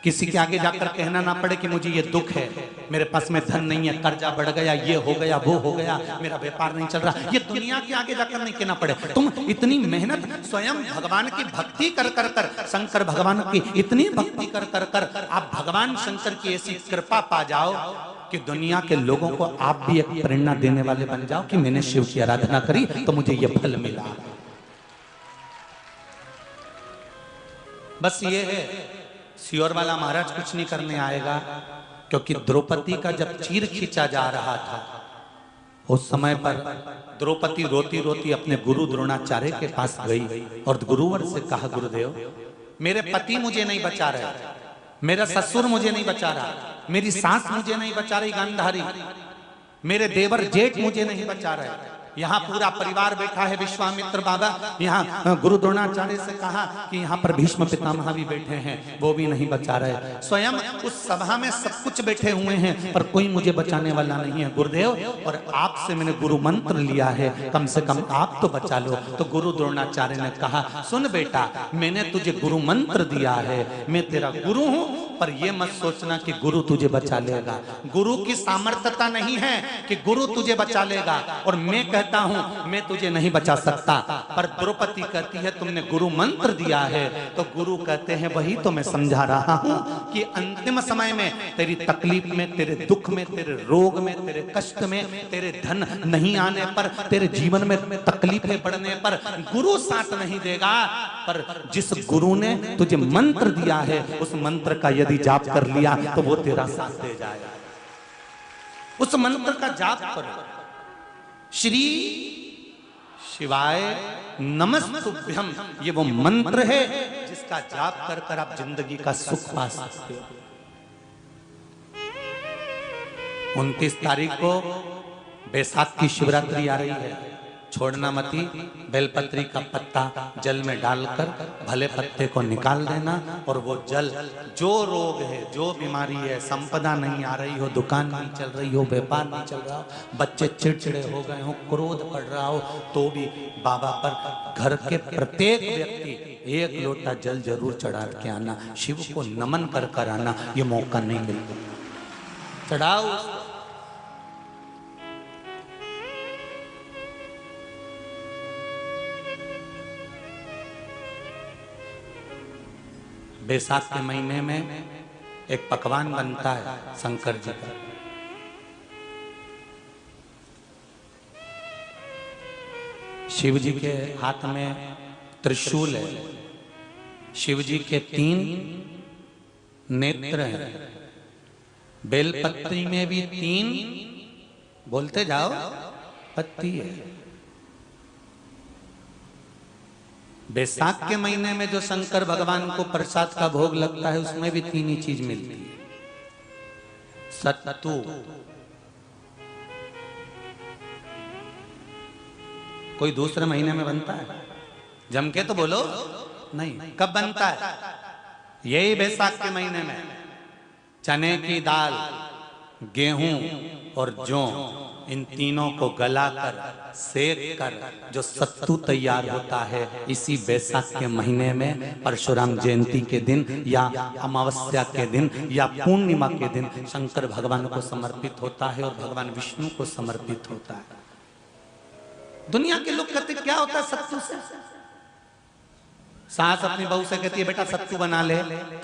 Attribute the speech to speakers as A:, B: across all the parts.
A: किसी के आगे जाकर कहना ना पड़े कि मुझे ये दुख है, मेरे पास में धन नहीं है, कर्जा बढ़ गया, ये हो गया, वो हो गया, मेरा व्यापार नहीं चल रहा। ये दुनिया के आगे जाकर नहीं कहना पड़े। तुम इतनी मेहनत स्वयं भगवान की भक्ति कर कर कर, शंकर भगवान की इतनी भक्ति कर कर कर आप भगवान शंकर की ऐसी कृपा पा जाओ कि दुनिया के लोगों को आप भी एक प्रेरणा देने वाले बन जाओ कि मैंने शिव की आराधना करी तो मुझे ये फल मिला। बस ये है, सियोर वाला महाराज कुछ नहीं करने आएगा, क्योंकि द्रौपदी का जब चीर खींचा जा रहा था उस समय पर द्रौपदी रोती रोती अपने गुरु द्रोणाचार्य के पास गई और गुरुवर से कहा, गुरुदेव मेरे पति मुझे नहीं बचा रहे, मेरा ससुर मुझे नहीं बचा रहा, मेरी सास मुझे नहीं बचा रही गांधारी, मेरे देवर जेठ मुझे नहीं बचा रहे, यहाँ पूरा परिवार बैठा है, विश्वामित्र बाबा, यहाँ गुरु द्रोणाचार्य से कहा कि यहाँ पर भीष्म पितामह भी बैठे हैं, वो भी नहीं बचा रहे, स्वयं उस सभा में सब कुछ बैठे हुए हैं पर कोई मुझे बचाने वाला नहीं है गुरुदेव, और आपसे मैंने गुरु मंत्र लिया है, कम से कम आप तो बचा लो। तो गुरु द्रोणाचार्य ने कहा, सुन बेटा, मैंने तुझे गुरु मंत्र दिया है, मैं तेरा गुरु हूं, पर यह मत सोचना कि गुरु तुझे बचा लेगा। गुरु की सामर्थ्यता नहीं है कि गुरु तुझे बचा लेगा, और मैं कहता हूं मैं तुझे नहीं बचा सकता। पर द्रौपदी कहती है तुमने गुरु मंत्र दिया है, तो गुरु कहते हैं वही तो मैं समझा रहा हूं कि अंतिम समय में तेरी तकलीफ में, तेरे दुख में, तेरे रोग में, तेरे कष्ट में, तेरे धन नहीं आने पर, तेरे जीवन में तकलीफें बढ़ने पर गुरु साथ नहीं देगा, पर जिस गुरु ने तुझे मंत्र दिया है उस मंत्र का यदि जाप कर लिया तो वो तेरा साथ दे जाएगा। उस मंत्र का जाप करो, श्री शिवाय नमस्तुभ्यम, ये वो मंत्र है जिसका जाप कर कर आप जिंदगी का सुख पा सकते हो। 29 तारीख को बैसाख की शिवरात्रि आ रही है, छोड़ना मती, बेलपत्री का पत्ता जल में डालकर भले पत्ते को निकाल देना, और वो जल, जो रोग है, जो बीमारी है, संपदा नहीं आ रही हो, दुकान नहीं चल रही हो, व्यापार नहीं चल रहा हो, बच्चे चिड़चिड़े हो गए हो, क्रोध पड़ रहा हो, तो भी बाबा पर घर के प्रत्येक व्यक्ति एक लोटा जल जरूर चढ़ा के आना, शिव को नमन कर कर आना, ये मौका नहीं मिलता। चढ़ाओ। बैसाख के महीने में एक पकवान बनता है शंकर जी का, शिव जी के हाथ में त्रिशूल है, शिव जी के 3 नेत्र हैं, बेलपत्री में भी 3, बोलते जाओ, पत्ती है। बैसाख के महीने में जो शंकर भगवान को प्रसाद का भोग लगता है उसमें भी 3 ही चीज मिलती है, सत्तू, कोई दूसरे महीने में बनता है? जम के तो बोलो नहीं। कब बनता है? यही बैसाख के महीने में। चने की दाल, गेहूं और जौ, इन तीनों को गलाकर सेक कर जो सत्तू तैयार होता है, इसी बैसाख के महीने में परशुराम जयंती के दिन या अमावस्या के दिन या पूर्णिमा के दिन शंकर भगवान को समर्पित होता है और भगवान विष्णु को समर्पित होता है। दुनिया के लोग कहते क्या होता है सत्तू से? सास अपनी बहू से कहती है बेटा सत्तू बना ले,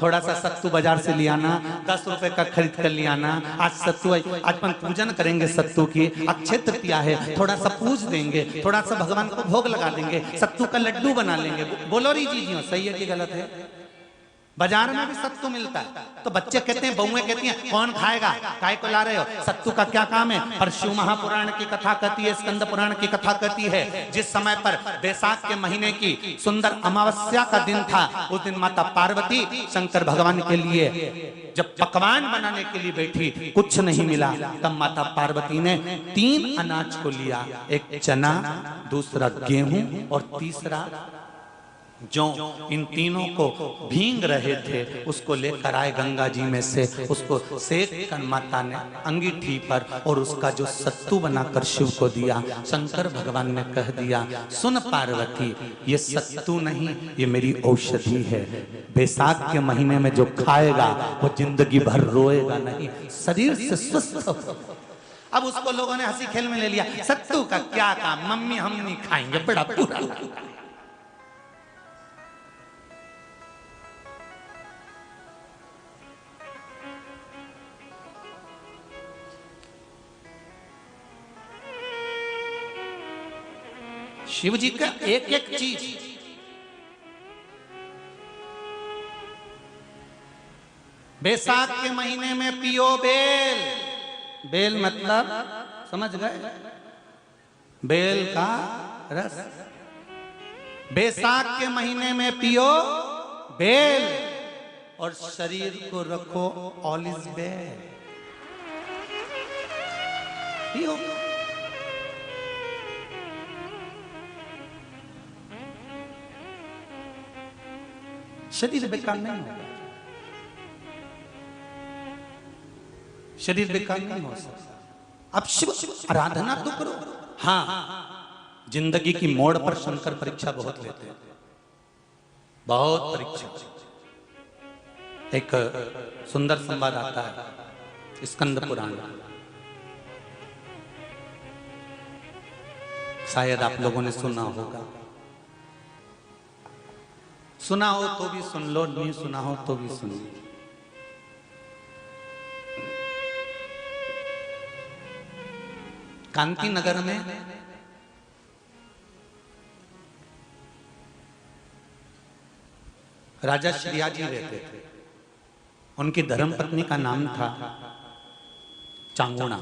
A: थोड़ा सा सत्तू बाजार से ले आना, 10 रुपए का खरीद कर ले आना, आज सत्तू, आज अपन पूजन करेंगे सत्तू की, अक्षय तृतीया है, थोड़ा सा पूज देंगे, थोड़ा सा भगवान को भोग लगा देंगे, सत्तू का लड्डू बना लेंगे। बोलो री जी, सही है कि गलत है? बाजार में भी सत्तू मिलता है, तो बच्चे कहते हैं, बहुएं कहती हैं कौन खाएगा, काय को ला रहे हो, सत्तू का क्या काम है? पर शिव महापुराण की कथा कहती है, स्कंद पुराण की कथा कहती है, जिस समय पर बैसाख के महीने की सुंदर अमावस्या का दिन था, उस दिन माता पार्वती शंकर भगवान के लिए जब पकवान बनाने के लिए बैठी, कुछ नहीं मिला, तब माता पार्वती ने 3 अनाज को लिया, एक चना, दूसरा गेहूं और तीसरा जो इन तीनों को भींग रहे थे उसको लेकर आए गंगा जी में से, उसको सेक कर माता ने अंगीठी पर और उसका जो सत्तू बनाकर शिव को दिया। शंकर भगवान ने कह दिया, सुन पार्वती, ये सत्तू नहीं, ये मेरी औषधि है। बैसाख के महीने में जो खाएगा वो जिंदगी भर रोएगा नहीं, शरीर से स्वस्थ हो। अब उसको लोगों ने हंसी खेल में ले लिया, सत्तू का क्या काम, मम्मी हम नहीं खाएंगे, बड़ा पूरा। शिव जी का एक एक चीज, बैसाख के महीने में पियो बेल। बेल मतलब समझ गए, बेल का रस। बैसाख के महीने में पियो बेल और शरीर को रखो ऑलिव बेल, पियो। शरीर बेकार नहीं होगा, शरीर बेकार नहीं हो सकता। अब शिव आराधना तो करो। हाँ, जिंदगी की मोड़ पर शंकर परीक्षा बहुत लेते हैं, बहुत परीक्षा। एक सुंदर संवाद आता है स्कंद पुराण, शायद आप लोगों ने सुना होगा। सुना हो तो भी सुन लो, नहीं सुना हो तो भी सुन लो। कांति नगर में राजा श्रीयाजी रहते थे। उनकी धर्मपत्नी का नाम था चांगुणा।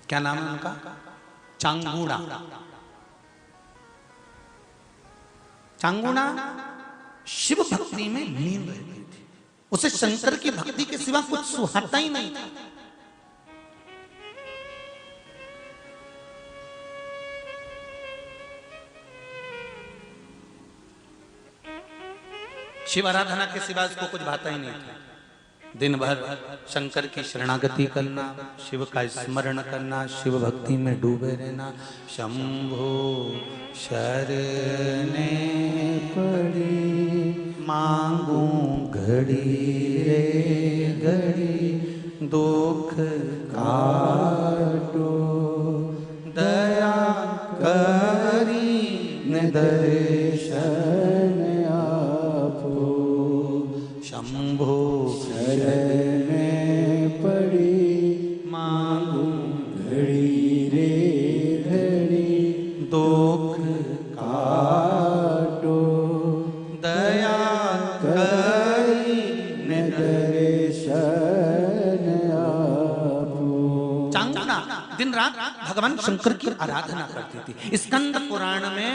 A: क्या नाम है उनका? चांगुणा। चांगुणा शिव भक्ति में लीन रहती थी, उसे शंकर की भक्ति के सिवा कुछ सुहाता ही नहीं था। शिव आराधना के सिवा उसको कुछ भाता ही नहीं था। दिन भर शंकर की शरणागति करना, शिव का स्मरण करना, शिव भक्ति में डूबे रहना। शंभो शरणे पड़ी मांगू घड़ी रे घड़ी, दुख काटो दया करी न दर्शन आपो। शंभो शरणे पड़ी मांगू घड़ी रे घड़ी, दुख काटो दया करी न दर्शन आपो। चांगुणा दिन रात भगवान शंकर की आराधना करती थी। स्कंद पुराण में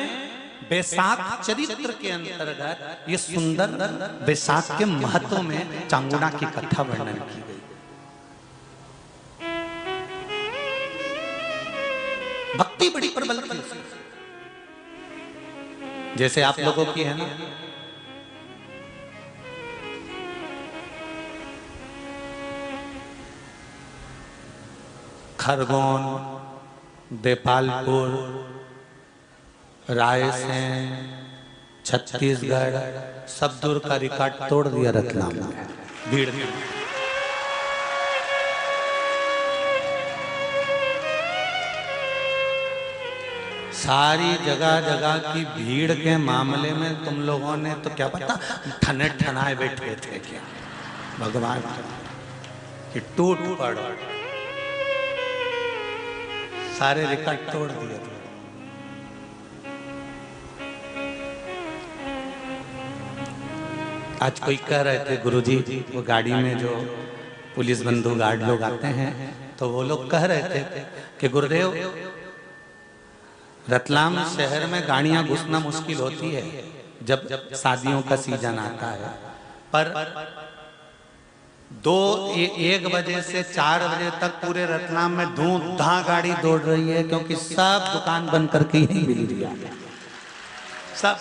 A: बैसाख चरित्र के अंतर्गत ये सुंदर बैसाख के महत्व में चांगुणा की कथा वर्णन की गई। भक्ति बड़ी प्रबल थी, जैसे आप लोगों की है ना। खरगोन, देपालपुर, रायसेन, छत्तीसगढ़, सब दूर का रिकॉर्ड तोड़ दिया रतलाम में भीड़ में। सारी जगह जगह की भीड़ के मामले में तुम लोगों ने तो क्या पता ठने ठनाए बैठे थे क्या भगवान कि टूट पड़ो, सारे रिकॉर्ड तोड़ दिए थे। आज कोई कह रहे थे गुरुजी, वो गाड़ी में जो पुलिस बंधु गार्ड लोग आते हैं तो वो लोग कह रहे थे कि गुरुदेव रतलाम शहर में गाड़ियां घुसना मुश्किल होती है जब शादियों का सीजन आता है, पर 1 बजे से 4 बजे तक पूरे रतलाम में धूम-धाम गाड़ी दौड़ रही है, क्योंकि सब दुकान बंद करके ही मिल रही है। सब।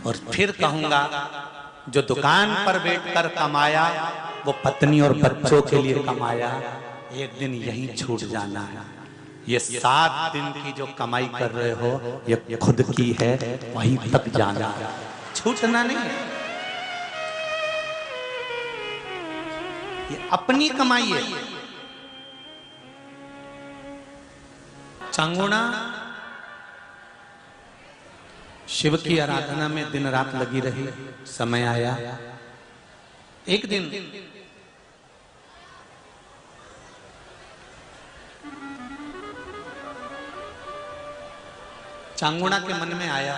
A: और फिर कहूंगा जो दुकान पर बैठकर कमाया वो पत्नी और बच्चों के लिए कमाया, एक दिन यहीं छूट जाना है। ये 7 दिन की जो कमाई कर रहे हो ये खुद की है, वहीं तक जाना है, छूटना नहीं है। ये अपनी कमाई है। चांगुणा शिव की आराधना में दिन रात लगी रही। समय आया एक दिन चांगुणा के मन में आया,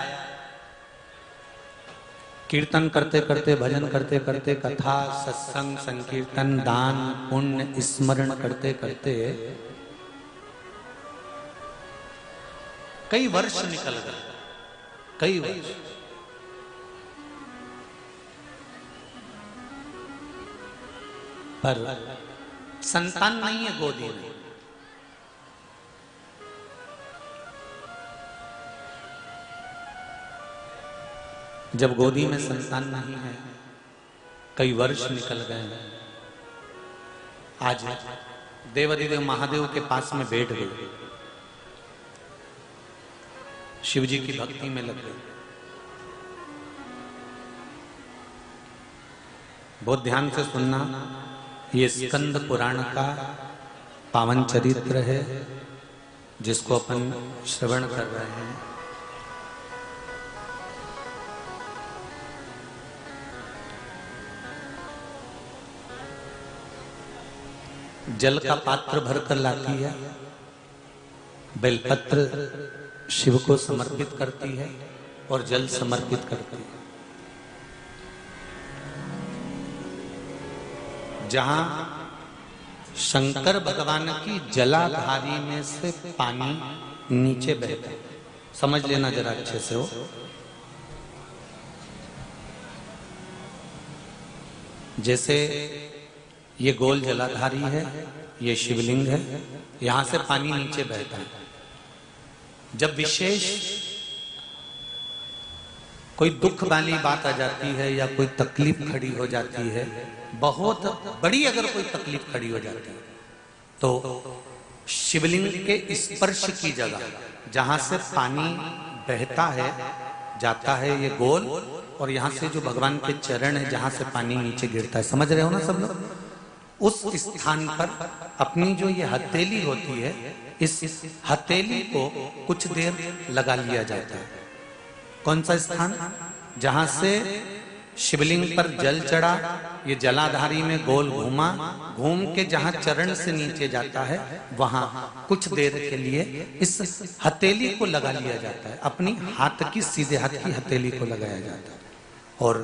A: कीर्तन करते करते, भजन करते करते, कथा सत्संग संकीर्तन दान पुण्य स्मरण करते करते कई वर्ष निकल गए, कई वर्ष। पर संतान नहीं है गोदी में। जब गोदी में संतान नहीं है, कई वर्ष निकल गए, आज देवाधिदेव महादेव के पास में बैठ गए, शिव जी की भक्ति में लग गए। बहुत ध्यान से सुनना, ये स्कंद पुराण का पावन चरित्र है जिसको अपन श्रवण कर रहे हैं। जल का पात्र भरकर लाती है, बेलपत्र शिव को समर्पित करती है और जल समर्पित करती है। जहां शंकर भगवान की जलाधारी में से पानी नीचे बहता है, समझ लेना जरा अच्छे से हो। जैसे ये गोल जलाधारी है, ये शिवलिंग है, यहां से पानी नीचे बहता है। जब विशेष कोई दुख वाली बात आ जाती है या कोई तकलीफ खड़ी हो जाती है, बहुत बड़ी अगर कोई तकलीफ खड़ी हो जाती है, तो शिवलिंग के स्पर्श की जगह जहां से पानी बहता है, जाता है ये गोल, और यहां से जो भगवान के चरण है जहां से पानी नीचे गिरता है, समझ रहे हो ना सब लोग? उस स्थान पर अपनी जो ये हथेली होती है, इस हथेली को कुछ देर लगा लिया जाता है। कौन सा स्थान? जहां से शिवलिंग पर जल चढ़ा, ये जलाधारी में गोल घूमा, घूम के जहां चरण से नीचे जाता है वहां कुछ देर के लिए इस हथेली को लगा लिया जाता है। अपनी हाथ की, सीधे हाथ की हथेली को लगाया जाता है। और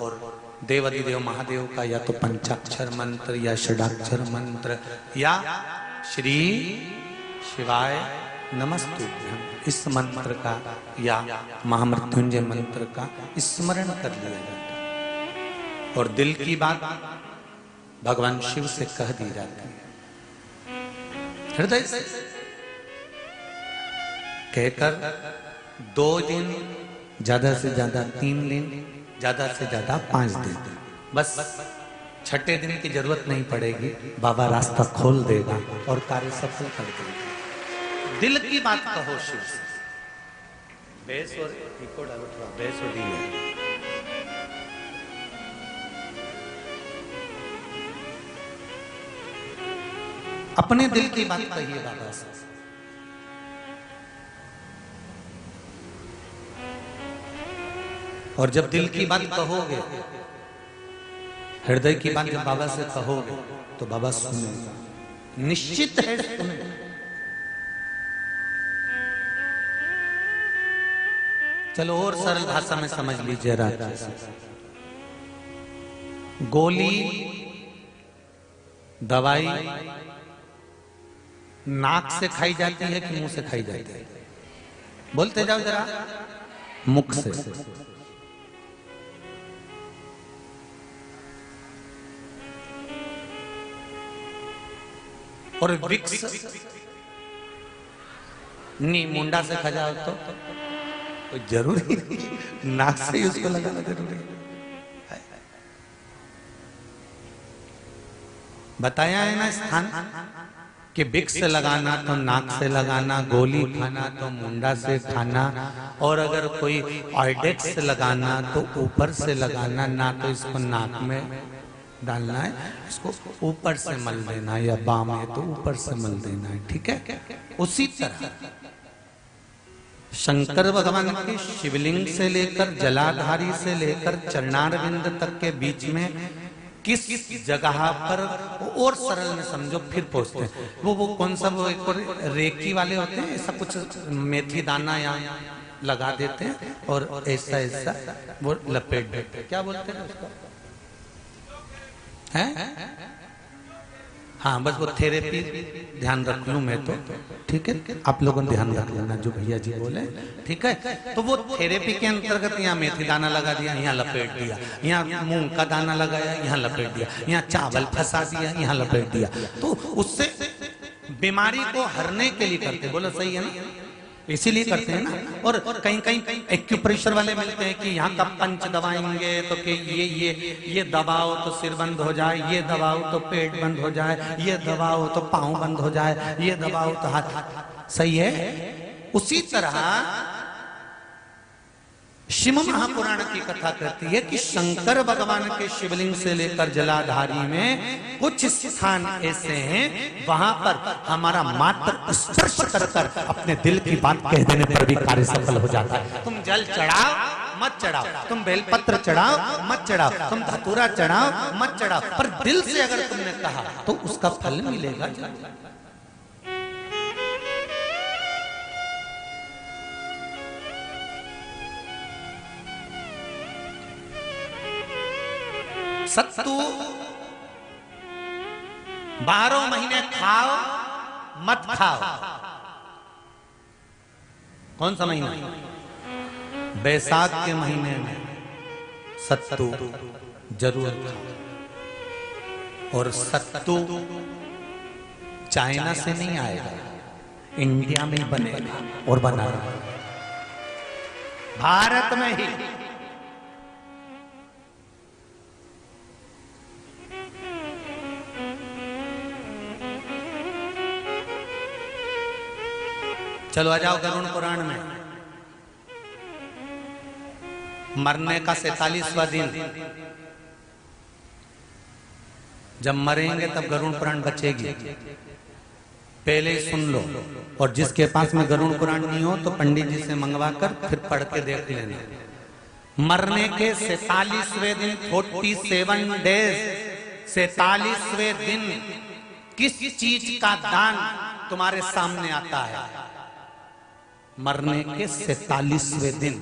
A: देवाधिदेव महादेव का या तो पंचाक्षर मंत्र या षडाक्षर मंत्र या श्री शिवाय नमस्तुभ्यं, इस मंत्र का या महामृत्युंजय मंत्र का स्मरण कर लिया जाता है और दिल की बात भगवान शिव से कह दी जाती है। हृदय से कहकर 2 दिन, ज्यादा से ज्यादा 3 दिन, ज्यादा से ज्यादा 5 दिन, बस 6ठे दिन की जरूरत नहीं पड़ेगी, बाबा रास्ता खोल देगा और कार्य सफल कर देगा। दिल की बात कहो शिव से। बेस और इको डालो थोड़ा, बेस और डी। अपने दिल की बात कहिए बाबा से। और जब दिल की बात कहोगे, हृदय की बात जब बाबा से कहोगे तो बाबा सुनेगा, निश्चित है सुनेगा। चलो और सरल भाषा में समझ लीजिए राजा। गोली, दवाई नाक से खाई जाती है कि मुंह से खाई जाती है? बोलते जाओ जरा। मुख से। और विक्स नहीं मुंडा से खजाओ तो कोई जरूरी नहीं, नाक से ही उसको लगाना जरूरी है। बताया है ना स्थान कि विक्स से लगाना तो नाक से लगाना, गोली खाना तो मुंडा से खाना, और अगर कोई ऑर्डेक्स लगाना तो ऊपर से लगाना, ना तो इसको नाक में डालना है, इसको ऊपर से मल देना, या बाम है तो ऊपर से मल देना है, ठीक है। उसी तरह शंकर भगवान के शिवलिंग से लेकर जलाधारी से लेकर चरणारविंद तक के बीच में किस जगह पर, और सरल में समझो फिर पहुंचते हैं, वो कौन सा, वो एक और रेकी वाले होते हैं, ऐसा कुछ मेथी दाना यहाँ लगा देते हैं और ऐसा ऐसा वो लपेट देते हैं, क्या बोलते हैं उसको, हैं? हाँ बस वो थेरेपी ध्यान रख लूं मैं तो, ठीक है, आप लोगों ने ध्यान रख लेना जो भैया जी बोले, ठीक है। तो वो थेरेपी के अंतर्गत यहाँ मेथी दाना लगा दिया, यहाँ लपेट दिया, यहाँ मूंग का दाना लगाया, यहाँ लपेट दिया, यहाँ चावल फंसा दिया, यहाँ लपेट दिया, तो उससे बीमारी को हरने के लिए करते, बोलो सही है ना, इसीलिए करते हैं ना। और कहीं कहीं एक्यूप्रेशर वाले मिलते हैं कि यहाँ का पंच दबाएंगे तो कि ये दबाओ तो सिर बंद हो जाए, ये दबाओ तो पेट बंद हो जाए, ये दबाओ तो पाँव बंद हो जाए, ये दबाओ तो हाथ, सही है। उसी तरह शिव महापुराण की कथा कहती है कि शंकर भगवान के शिवलिंग से लेकर जलाधारी में कुछ स्थान ऐसे हैं, वहां पर हमारा मात्र स्पर्श कर कर अपने दिल की बात कह देने पर भी कार्य सफल हो जाता है। तुम जल चढ़ाओ मत चढ़ाओ, तुम बेलपत्र चढ़ाओ मत चढ़ाओ, तुम धतूरा चढ़ाओ मत चढ़ाओ, पर दिल से अगर तुमने कहा तो उसका फल मिलेगा। सत्तू 12 महीने खाओ मत खाओ, कौन सा महीना, बैसाख के महीने में सत्तू जरूर खाओ। और सत्तू चाइना से नहीं आएगा, इंडिया में बनेगा और बना रहा भारत में ही। चलो आ जाओ गरुड़ पुराण में, मरने का 47वां दिन, जब मरेंगे तब गरुड़ पुराण बचेगी, पहले ही सुन लो। और जिसके पास में गरुड़ पुराण नहीं हो तो पंडित जी से मंगवा कर फिर पढ़ के देख लेना। मरने के 47वें दिन, 47 डेज, 47वें दिन किस चीज का दान तुम्हारे सामने आता है? मरने के 47वें दिन,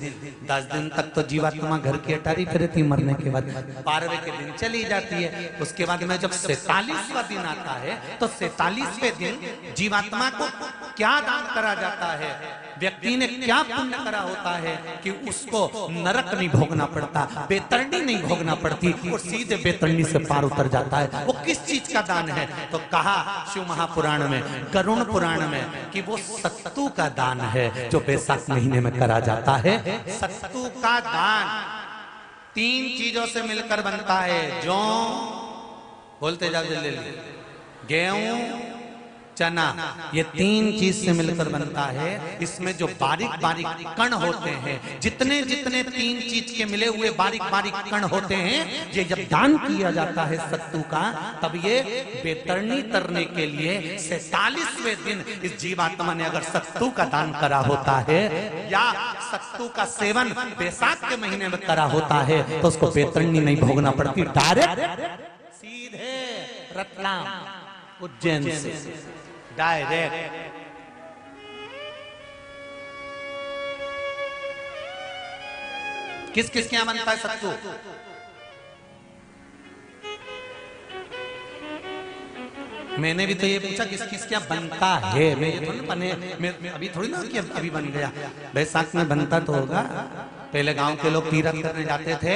A: 10 दिन तक तो जीवात्मा घर की अटारी फिर रहती, मरने के बाद 12वें के दिन चली जाती है। उसके बाद में जब 47वां दिन आता है तो 47वें दिन जीवात्मा को क्या दान करा जाता है, व्यक्ति ने क्या पुण्य करा होता है कि उसको नरक नहीं भोगना पड़ता, बेतरणी नहीं भोगना पड़ती और सीधे बेतरणी से पार उतर जाता है। वो किस चीज का दान है? तो कहा शिव महापुराण में, गरुड़ पुराण में कि वो सत्तू का दान है जो बैसाख महीने में करा जाता है। सत्तू का दान 3 चीजों से मिलकर बनता है, जौ, बोलते जाओ जल्दी, गेहूं, चना, ये 3 चीज से मिलकर बनता है। इसमें जो बारीक बारीक कण होते हैं, जितने जितने 3 चीज के मिले हुए बारीक बारीक कण होते हैं, ये जब दान किया जाता है सत्तू का, तब ये बेतरणी तरने के लिए 47वें दिन इस जीवात्मा ने अगर सत्तू का दान करा होता है या सत्तू का सेवन बैसाख के महीने में करा होता है तो उसको बेतरणी नहीं भोगना पड़ती, डायरेक्ट सीधे रतलाम उज्जैन से डायरेक्ट। किस किस के यहां बनता है सत्तू? मैंने भी तो ये पूछा किस किस क्या बनता है, मैं ये थोड़ी बने, मैं अभी थोड़ी ना कि अभी बन गया, बैसाख में बनता तो होगा। पहले गांव के लोग तीरथ करने जाते थे,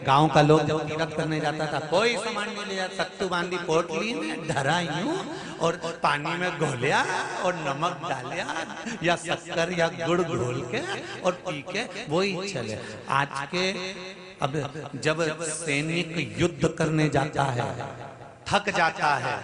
A: गांव का लोग जब तीरथ करने जाता था कोई सामान नहीं ले जाता, सत्तू बांधी पोटली में धरा यूं और पानी में घोलिया और नमक डालिया या शक्कर या गुड़ घोल के और पी के वही चले। आज के अब जब सैनिक युद्ध करने जाता है, थक जाता है,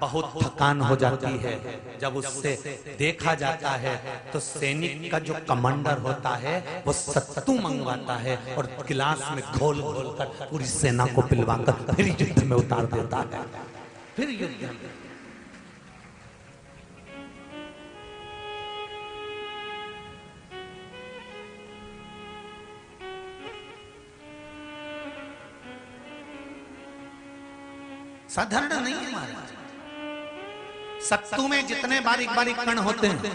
A: बहुत थकान हो जाती है, जब उससे देखा जाता है तो सैनिक का जो कमांडर होता है वो सत्तू मंगवाता है और गिलास में घोल घोल कर पूरी सेना को पिलवाकर फिर युद्ध में उतार देता है। फिर युद्ध में साधारण नहीं है महाराज। सत्तू में जितने बारीक बारीक कण होते हैं,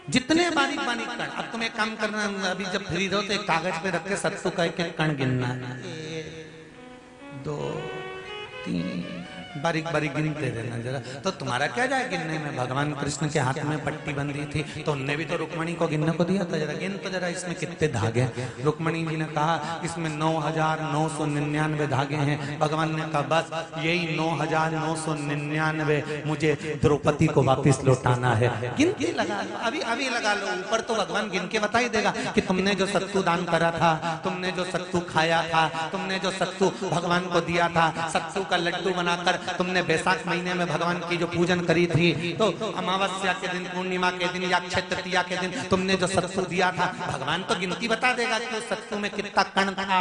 A: जितने बारीक बारीक कण, अब तुम्हें काम करना, अभी जब फ्री रहो तो एक कागज पे रख के सत्तू का एक कण गिनना है, 1 2 3 बारीक बारीक गिनते रहना जरा। तो तुम्हारा क्या जाए गिनने में? भगवान कृष्ण के हाथ में पट्टी बंधी थी तो उनने भी तो रुक्मणी को गिनने को दिया था, जरा गिन तो जरा इसमें कितने धागे। रुक्मणी जी ने कहा इसमें 9,999 धागे हैं। भगवान ने कहा बस यही 9,999 मुझे द्रौपदी को वापिस लौटाना है। गिन के लगा लो, अभी अभी लगा लो, ऊपर तो भगवान गिन के बता ही देगा कि तुमने जो सत्तू दान करा था, तुमने जो सत्तू खाया था, तुमने जो सत्तू भगवान को दिया था, सत्तू का लड्डू बनाकर तुमने बैसाख महीने में भगवान की जो पूजन करी थी, तो अमावस्या के दिन, पूर्णिमा के दिन या अक्षय तृतीया के दिन तुमने जो सत्तू दिया था, भगवान तो गिनती बता देगा कि उस सत्तू में कितना कण था।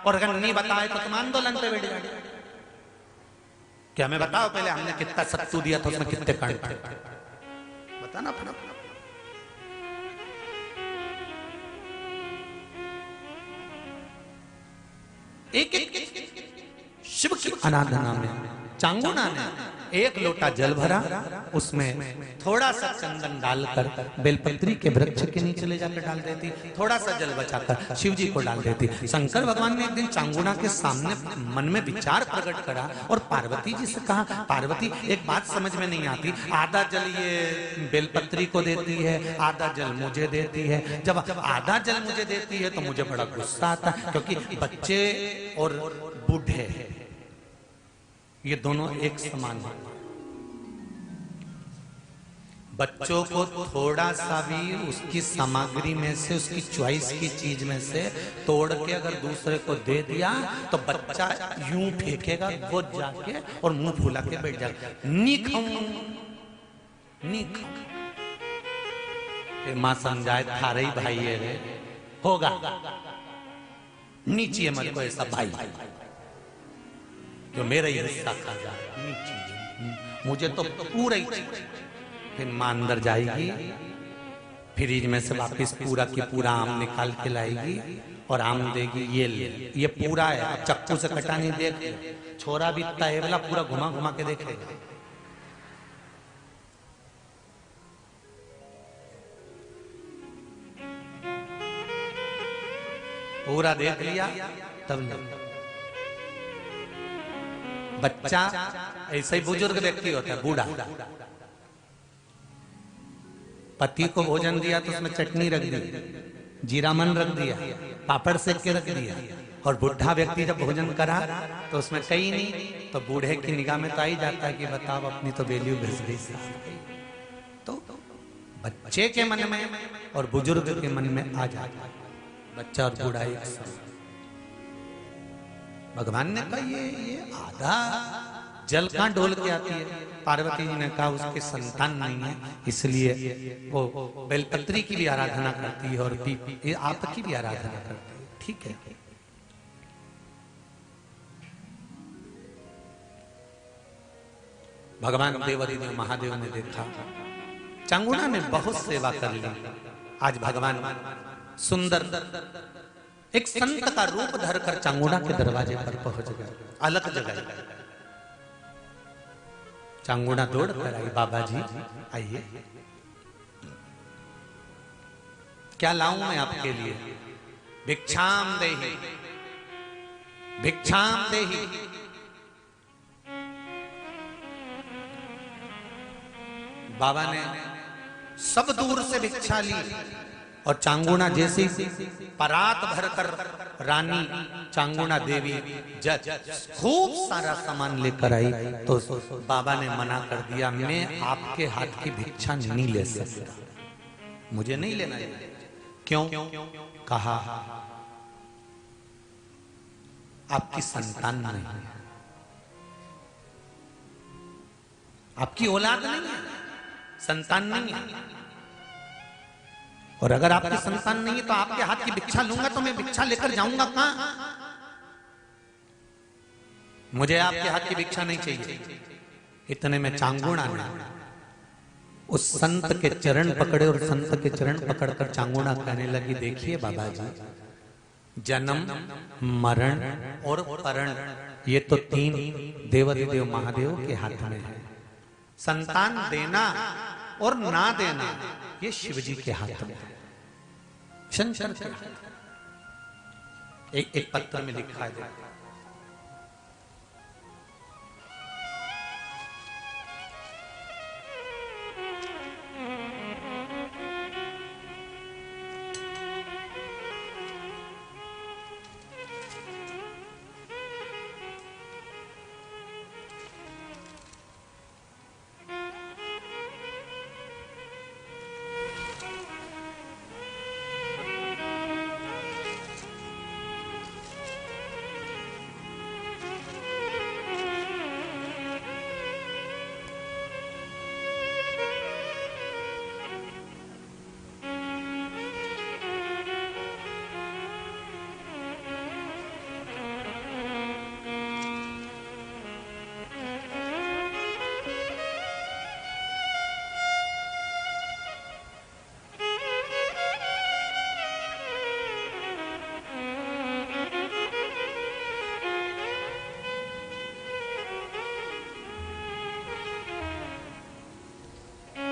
A: और अगर नहीं बताए तो तुम आंदोलन पे बैठ जाओगे। क्या हमें बताओ पहले हमने कितना सत्तू दिया था, उसमें कितने कण थे, बताना पड़ा। एक शिव की आराधना में चांगुना ने 1 लोटा जल भरा, उसमें थोड़ा सा चंदन डालकर बेलपत्री के वृक्ष के नीचे ले जाकर डाल देती, थोड़ा सा जल बचाकर शिव जी को डाल देती। शंकर भगवान ने एक दिन चांगुना के सामने मन में विचार प्रकट करा और पार्वती जी से कहा, पार्वती एक बात समझ में नहीं आती, आधा जल ये बेलपत्री को देती है, आधा जल मुझे देती है। जब आधा जल मुझे देती है तो मुझे बड़ा गुस्सा आता है, क्योंकि बच्चे और बूढ़े ये दोनों एक समान हैं। बच्चों को थोड़ा सा भी उसकी सामग्री में से, उसकी चॉइस की चीज में से तोड़ के अगर दूसरे को दे दिया तो बच्चा यूं फेंकेगा, वो जाके और मुंह फुला के बैठ जाएगा, नहीं खाऊं नहीं खाऊं। मां समझाए थारे ही भाई है रे, होगा नीचे मत को ऐसा भाई जो मेरा ही हिस्सा खा जा, मुझे तो पूरा ही चाहिए। फिर मां अंदर जाएगी, फ्रिज में से वापस पूरा की पूरा आम निकाल के लाएगी और आम देगी, ये ले, ये पूरा है, अब चक्कू से कटा नहीं, देख छोरा भी इतना है वाला, पूरा घुमा घुमा के देखेगा। पूरा देख लिया तब बच्चा ऐसा ही बुजुर्ग व्यक्ति होता है, बूढ़ा, पति को भोजन दिया तो उसमें चटनी रख दी, जीरा मन रख दिया, पापड़ सेक के रख दिया, और बुढ़ा व्यक्ति जब भोजन करा तो उसमें कहीं नहीं, तो बूढ़े की निगाह में तो आ ही जाता है कि बताओ अपनी तो वैल्यू घिस गई। तो बच्चे के मन में और बुजुर्ग के मन में आ जाता है, बच्चा और बूढ़ा एक साथ। भगवान ने कहा ये आधा जल कहां डोल के आती है? पार्वती जी ने कहा उसके संतान नहीं है, इसलिए वो बेलपत्री की भी आराधना करती है और आपकी भी आराधना करती है। ठीक है, भगवान देवादिदेव महादेव ने देखा चांगुना ने बहुत सेवा कर ली। आज भगवान सुंदर एक संत का रूप धरकर चांगुना के दरवाजे पर पहुंच गए, अलग जगह। चांगुना दौड़ कर आई, बाबा जी आइए, क्या लाऊं मैं आपके लिए? भिक्षाम देहि, भिक्षाम देहि। बाबा ने सब दूर से भिक्षा ली, और चांगुणा जैसी परात भरकर रानी चांगुणा देवी जज खूब सारा सामान लेकर आई तो बाबा ने मना कर दिया, मैं आपके हाथ की भिक्षा नहीं ले सकता, मुझे नहीं लेना है। क्यों? कहा आपकी संतान नहीं है, आपकी औलाद नहीं है, संतान नहीं है। और अगर आपकी संतान नहीं है तो आपके हाथ की भिक्षा लूंगा तो मैं भिक्षा लेकर जाऊंगा कहां? मुझे आपके हाथ की भिक्षा नहीं चाहिए। इतने में चांगुणा ने उस संत के चरण पकड़े और संत के चरण पकड़कर चांगुणा कहने लगी, देखिए बाबा जी, जन्म मरण और परण ये तो तीन देवाधिदेव महादेव के हाथ में है। संतान देना और ना देना ये शिव जी के हाथ में है, शंकर के हाथ। एक पत्र में लिखा है,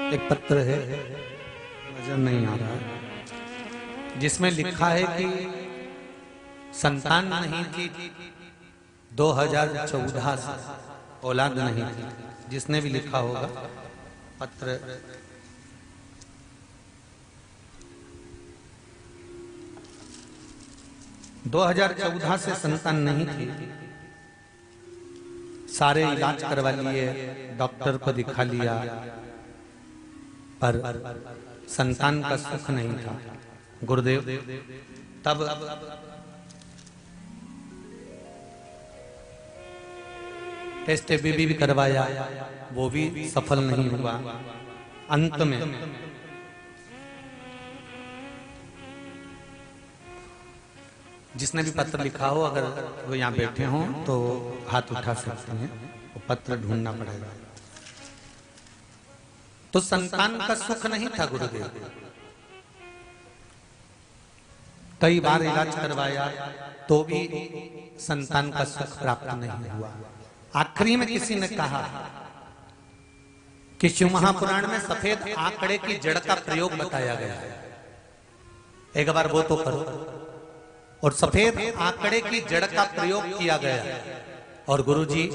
A: एक पत्र है, नजर नहीं आ रहा है, जिसमें लिखा है कि संतान नहीं थी 2014 से, औलाद नहीं थी। जिसने भी लिखा होगा पत्र, - 2014 से संतान नहीं थी, सारे इलाज करवा लिए, डॉक्टर को दिखा लिया, पर संतान का सुख नहीं था। गुरुदेव तब टेस्ट बेबी भी करवाया, वो भी सफल नहीं हुआ। अंत में जिसने भी पत्र लिखा हो, अगर वो यहाँ बैठे हों तो हाथ उठा सकते हैं, वो पत्र ढूंढना पड़ेगा। तो संतान का सुख नहीं था गुरुदेव, कई बार इलाज करवाया तो भी संतान का सुख प्राप्त नहीं हुआ। आखिरी में किसी ने कहा कि शिव महापुराण में सफेद आंकड़े की जड़ का प्रयोग बताया गया है, एक बार वो तो करो। और सफेद आंकड़े की जड़ का प्रयोग किया गया है, और गुरुजी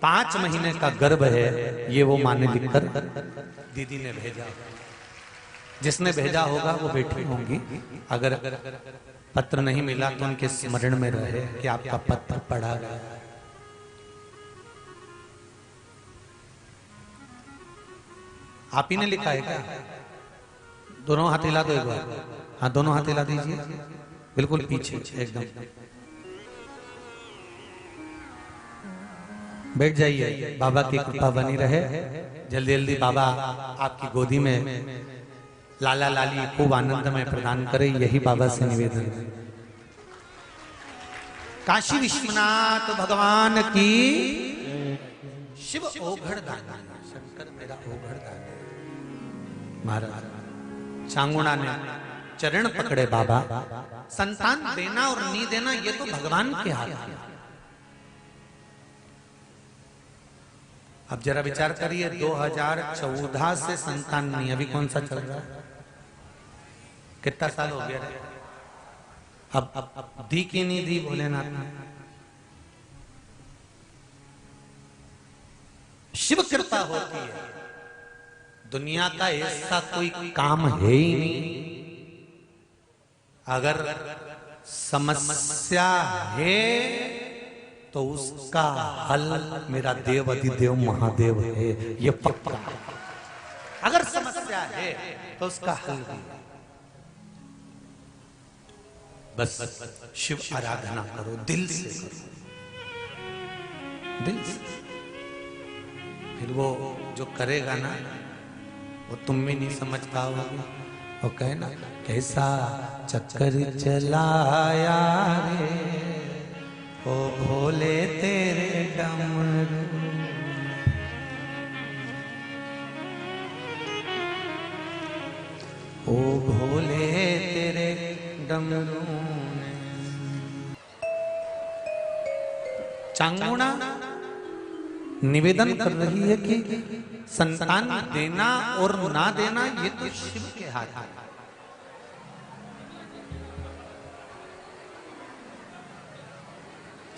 A: 5 महीने का गर्भ है, ये वो माने लिखकर दीदी ने भेजा। जिसने भेजा होगा वो बैठी होंगी, अगर पत्र नहीं मिला तो उनके स्मरण में रहे कि आपका पत्र पढ़ा गया। आप ही ने लिखा है क्या? दोनों हाथ हिला दो एक बार। हाँ, दोनों हाथ हिला दीजिए, बिल्कुल पीछे एकदम। बैठ जाइए, बाबा की कृपा बनी रहे। जल्दी जल्दी बाबा आपकी गोदी में लाला लाली खूब आनंद में प्रदान करे, यही बाबा से निवेदन है। काशी विश्वनाथ भगवान की, शिव ओघड़ दानी, शंकर मेरा ओघड़ दानी। महाराज चांगुणा ने चरण पकड़े, बाबा संतान देना और नहीं देना ये तो भगवान के हाथ है। अब जरा विचार करिए, 2014 से संतान नहीं, अभी कौन सा चल रहा है, कितना साल हो गया? अब दी की नहीं दी भोलेनाथ ने? शिव कृपा होती है, दुनिया का ऐसा कोई काम है ही नहीं अगर समस्या है तो उसका हल मेरा देव अधिदेव महादेव है, ये पक्का। अगर समस्या है तो उसका हल भी। बस शिव आराधना करो, दिल से करो, दिल से। फिर वो जो करेगा ना, वो तुम भी नहीं समझ पाओगे। वो कहे ना, कैसा चक्कर चलाया रे ओ भोले तेरे डमरू, ओ भोले तेरे डमरू ने। चांगुणा निवेदन कर रही है कि संतान देना और ना देना ये तो शिव के हाथ है।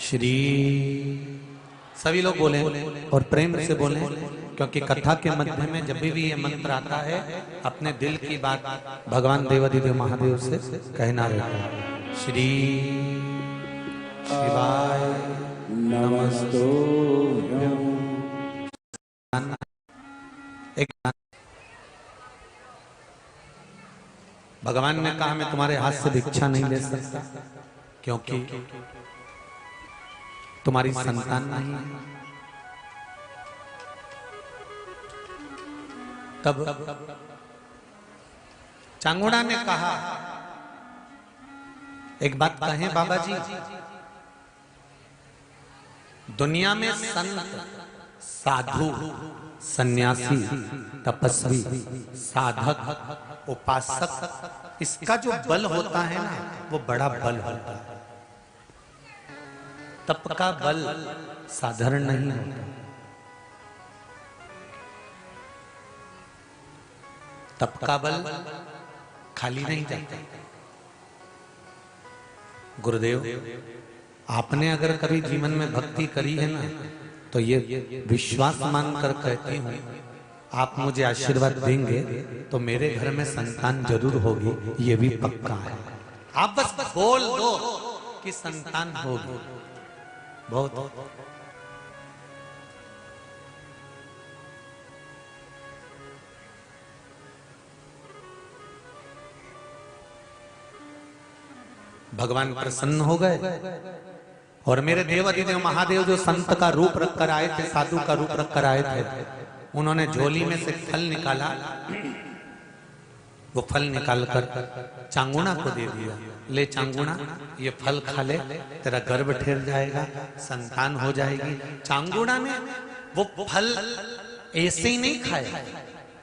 A: श्री सभी लोग बोले और प्रेम से बोले, क्योंकि कथा के मध्य में जब भी ये मंत्र आता है अपने दिल की बात भगवान देवाधिदेव महादेव से कहना रहता है। श्री शिवाय नमस्तुभ्यं। एक भगवान ने कहा मैं तुम्हारे हाथ से भिक्षा नहीं ले सकता, क्योंकि तुम्हारी संतान नहीं है। तब चांगुड़ा ने कहा, एक बात कहें बाबा जी, दुनिया में संत, साधु, सन्यासी, तपस्वी, साधक, उपासक, इसका जो बल होता है ना, वो बड़ा बल होता है। तप का बल साधारण नहीं होता। तप का बल खाली नहीं जाता। गुरुदेव, आपने अगर कभी जीवन में भक्ति करी है ना, तो ये विश्वास मानकर कहती हूं, आप मुझे आशीर्वाद देंगे तो मेरे घर में संतान जरूर होगी, ये भी पक्का है। आप बस बोल दो कि संतान होगी, बहुत। भगवान प्रसन्न हो गए और मेरे देवाधिदेव महादेव जो संत का रूप रखकर आए थे, साधु का रूप रखकर आए थे, उन्होंने झोली में से फल निकाला। वो फल निकालकर चांगुणा को दे दिया, ले चांगुणा ये फल खा ले, तेरा गर्भ ठहर जाएगा, संतान हो जाएगी। चांगुणा ने वो फल ऐसे ही नहीं खाया,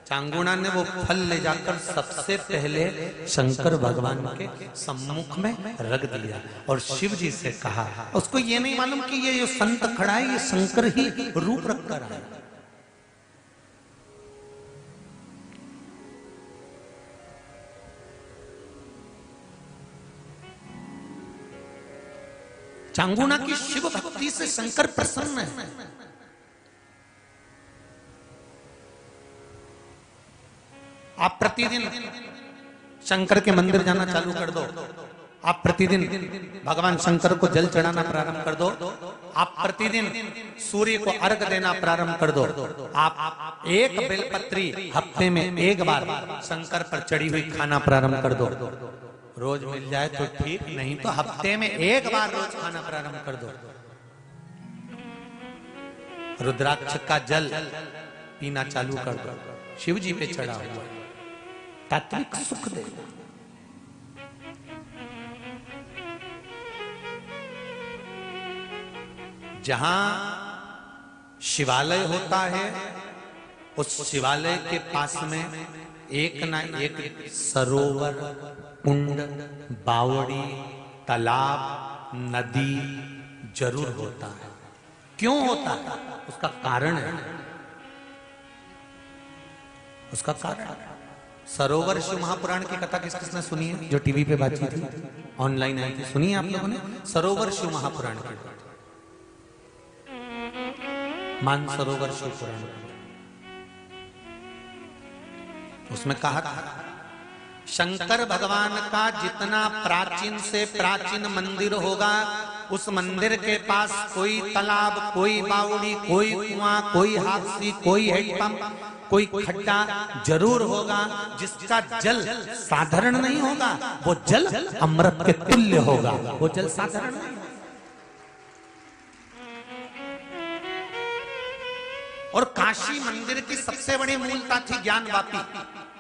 A: चांगुणा ने वो फल ले जाकर सबसे पहले शंकर भगवान के सम्मुख में रख दिया और शिव जी से कहा। उसको ये नहीं मालूम कि ये जो संत खड़ा है ये शंकर ही रूप रखकर आया। चांगुणा की शिव भक्ति से शंकर प्रसन्न है। आप प्रतिदिन शंकर के मंदिर जाना चालू कर दो, आप प्रतिदिन भगवान शंकर को जल चढ़ाना प्रारंभ कर दो, आप प्रतिदिन सूर्य को अर्घ देना प्रारंभ कर दो, आप एक बेलपत्री हफ्ते में एक बार शंकर पर चढ़ी हुई खाना प्रारंभ कर दो। रोज मिल जाए तो ठीक, नहीं तो हफ्ते में एक बार रोज खाना प्रारंभ कर दो। रुद्राक्ष का जल पीना चालू कर दो, शिव जी पे चढ़ा हुआ, तात्विक सुख दे। जहां शिवालय होता है उस शिवालय के पास में एक ना एक सरोवर, कुंड, बावड़ी, तालाब, नदी जरूर होता है। क्यों होता है? उसका कारण है, उसका कारण। सरोवर शिव महापुराण की कथा किस किसने सुनी है? जो टीवी पे बातचीत थी, ऑनलाइन आई थी, सुनी है आप लोगों ने? सरोवर शिव महापुराण की, मानसरोवर शिव पुराण। उसमें कहा था शंकर भगवान का जितना प्राचीन से प्राचीन मंदिर होगा, उस मंदिर के पास कोई तालाब, कोई बावड़ी, कोई कुआं, कोई हाथी, कोई हैंडपंप, कोई खड्डा जरूर होगा, जिसका जल साधारण नहीं होगा, वो जल अमृत के तुल्य होगा। वो जल साधारण नहीं होगा। और काशी मंदिर की सबसे बड़ी मूलता थी ज्ञानवापी,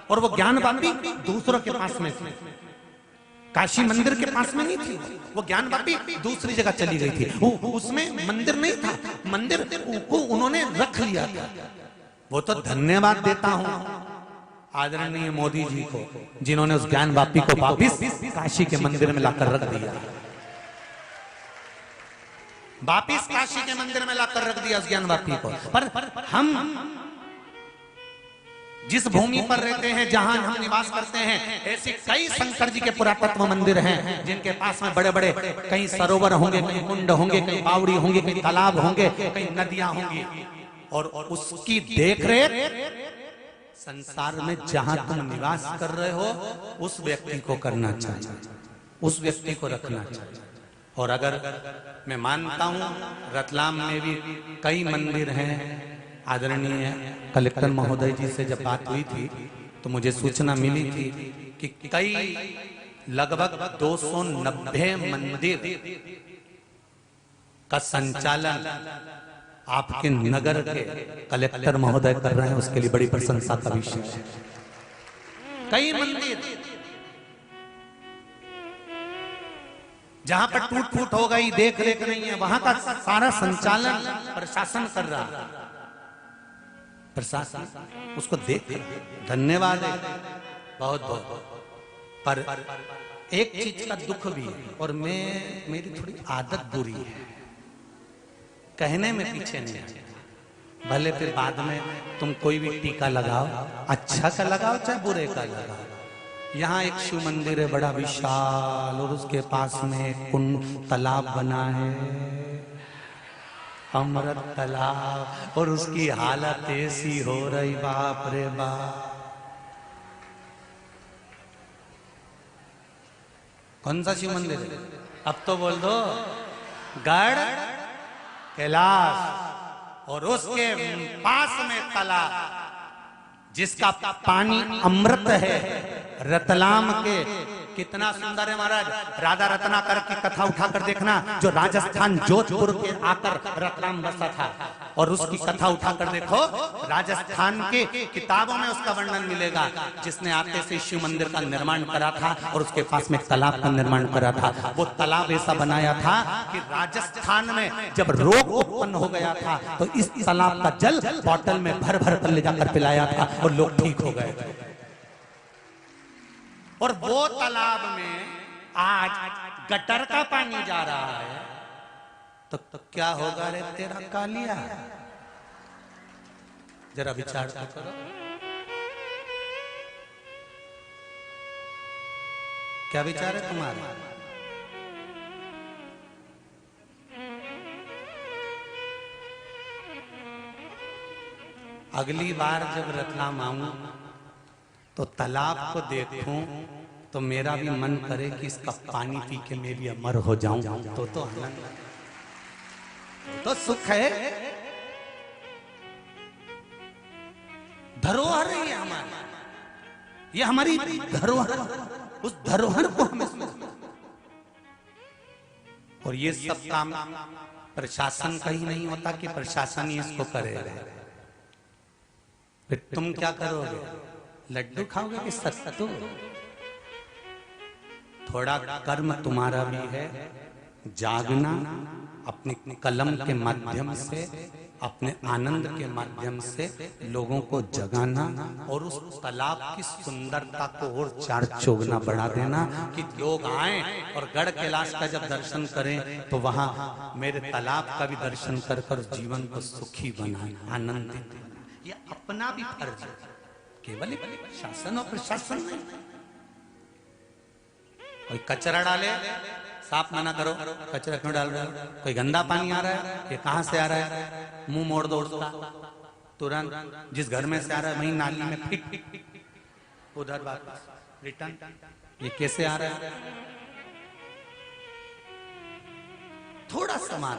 A: और वो ज्ञानवापी दूसरों के पास में थी, काशी मंदिर के पास में नहीं थी। वो ज्ञानवापी दूसरी जगह चली गई थी। उसमें मंदिर नहीं था, मंदिर को उन्होंने रख लिया था। वो तो धन्यवाद देता हूं आदरणीय मोदी जी को, जिन्होंने उस ज्ञानवापी को वापिस काशी के मंदिर में लाकर रख दिया, वापिस काशी के मंदिर में लाकर रख दिया उस ज्ञानवापी को। पर हम जिस भूमि पर रहते हैं, जहां हम निवास करते हैं, ऐसे कई शंकर जी के पुरातत्व मंदिर हैं, जिनके पास में बड़े बड़े कई सरोवर होंगे, कई कुंड होंगे, कई बावड़ी होंगे, कई तालाब होंगे, कई नदियां होंगी, और उसकी देखरेख संसार में जहां तुम निवास कर रहे हो उस व्यक्ति को करना चाहिए, उस व्यक्ति को रखना चाहिए। और अगर मैं मानता हूं रतलाम में भी कई मंदिर हैं, आदरणीय कलेक्टर महोदय जी से जब बात हुई थी तो मुझे सूचना मिली थी कि कई लगभग 290 मंदिर का संचालन आपके नगर के कलेक्टर महोदय कर रहे हैं, उसके लिए बड़ी प्रशंसा का विषय है। कई मंदिर जहां पर टूट फूट हो गई, देख रेख नहीं है, वहां का सारा संचालन प्रशासन कर रहा है। प्रशासन उसको देख, धन्यवाद है बहुत बहुत। पर एक चीज का दुख भी है, और मेरी थोड़ी आदत बुरी है, कहने में पीछे नहीं है। भले फिर बाद में तुम कोई भी टीका लगाओ, अच्छा का लगाओ चाहे बुरे का लगाओ। यहाँ एक शिव मंदिर है बड़ा विशाल, और उसके पास में एक तालाब बना है, अमृत तालाब, और उसकी हालत ऐसी हो रही, बाप रे बाप। कौन सा शिव मंदिर है? अब तो बोल दो, गढ़ कैलाश, और उसके पास में तालाब जिसका पानी अमृत है। रतलाम के कितना सुंदर है महाराज, राधा रत्नाकर की कथा उठाकर देखना, जो राजस्थान जोधपुर के आकर रतलाम बसा था, और उसकी कथा उठाकर देखो, राजस्थान के किताबों में उसका वर्णन मिलेगा, जिसने आते से शिव मंदिर का निर्माण करा था और उसके पास में तालाब का निर्माण करा था। वो तालाब ऐसा बनाया था कि राजस्थान में जब रोग उत्पन्न हो गया था तो इस तालाब का जल बोतल में भर भर कर ले जाकर पिलाया था और लोग ठीक हो गए। और वो तालाब में आज गटर का पानी जा रहा है, तो क्या होगा रे तेरा कालिया? जरा विचार तो करो, क्या विचार है तुम्हारा? अगली बार जब रतलाम आऊं तो तालाब को देखूं तो मेरा भी मन करे कि इसका पानी पी के मैं भी अमर हो जाऊं, तो आनंद, तो सुख है। धरोहर है ये हमारी, ये हमारी धरोहर, उस धरोहर को हमें, और ये सब काम प्रशासन का ही नहीं होता कि प्रशासन ही इसको करेगा। फिर तुम क्या करोगे? लड्डू खाओगे कि सत्तू? थोड़ा कर्म तुम्हारा भी है, जागना, अपने कलम के माध्यम से, अपने आनंद के माध्यम से लोगों को जगाना, और उस तालाब की सुंदरता को और चार चौगुना बढ़ा देना कि लोग आए और गढ़ कैलाश का जब दर्शन करें तो वहां मेरे तालाब का भी दर्शन कर कर जीवन को सुखी बनाना, आनंदित। ये अपना भी फर्ज है, केवल शासन और प्रशासन नहीं। कोई कचरा डाले, साफ मना करो, कचरा क्यों डाल रहे हो? कोई गंदा पानी आ रहा है, ये कहां से आ रहा है? मुंह मोड़ दो उसका तुरंत, जिस घर में से आ रहा है वहीं नाली में फिट, उधर बात। रिटर्न। ये कैसे आ रहा है? थोड़ा समान,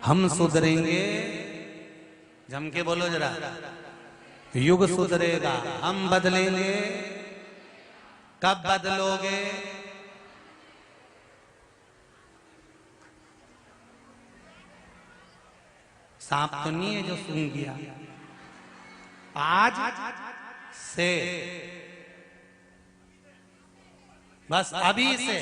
A: हम सुधरेंगे, जम के बोलो जरा, युग सुधरेगा, हम बदलेंगे, कब बदलोगे? सांप तो नहीं है जो सूंघ गया, आज से, बस अभी से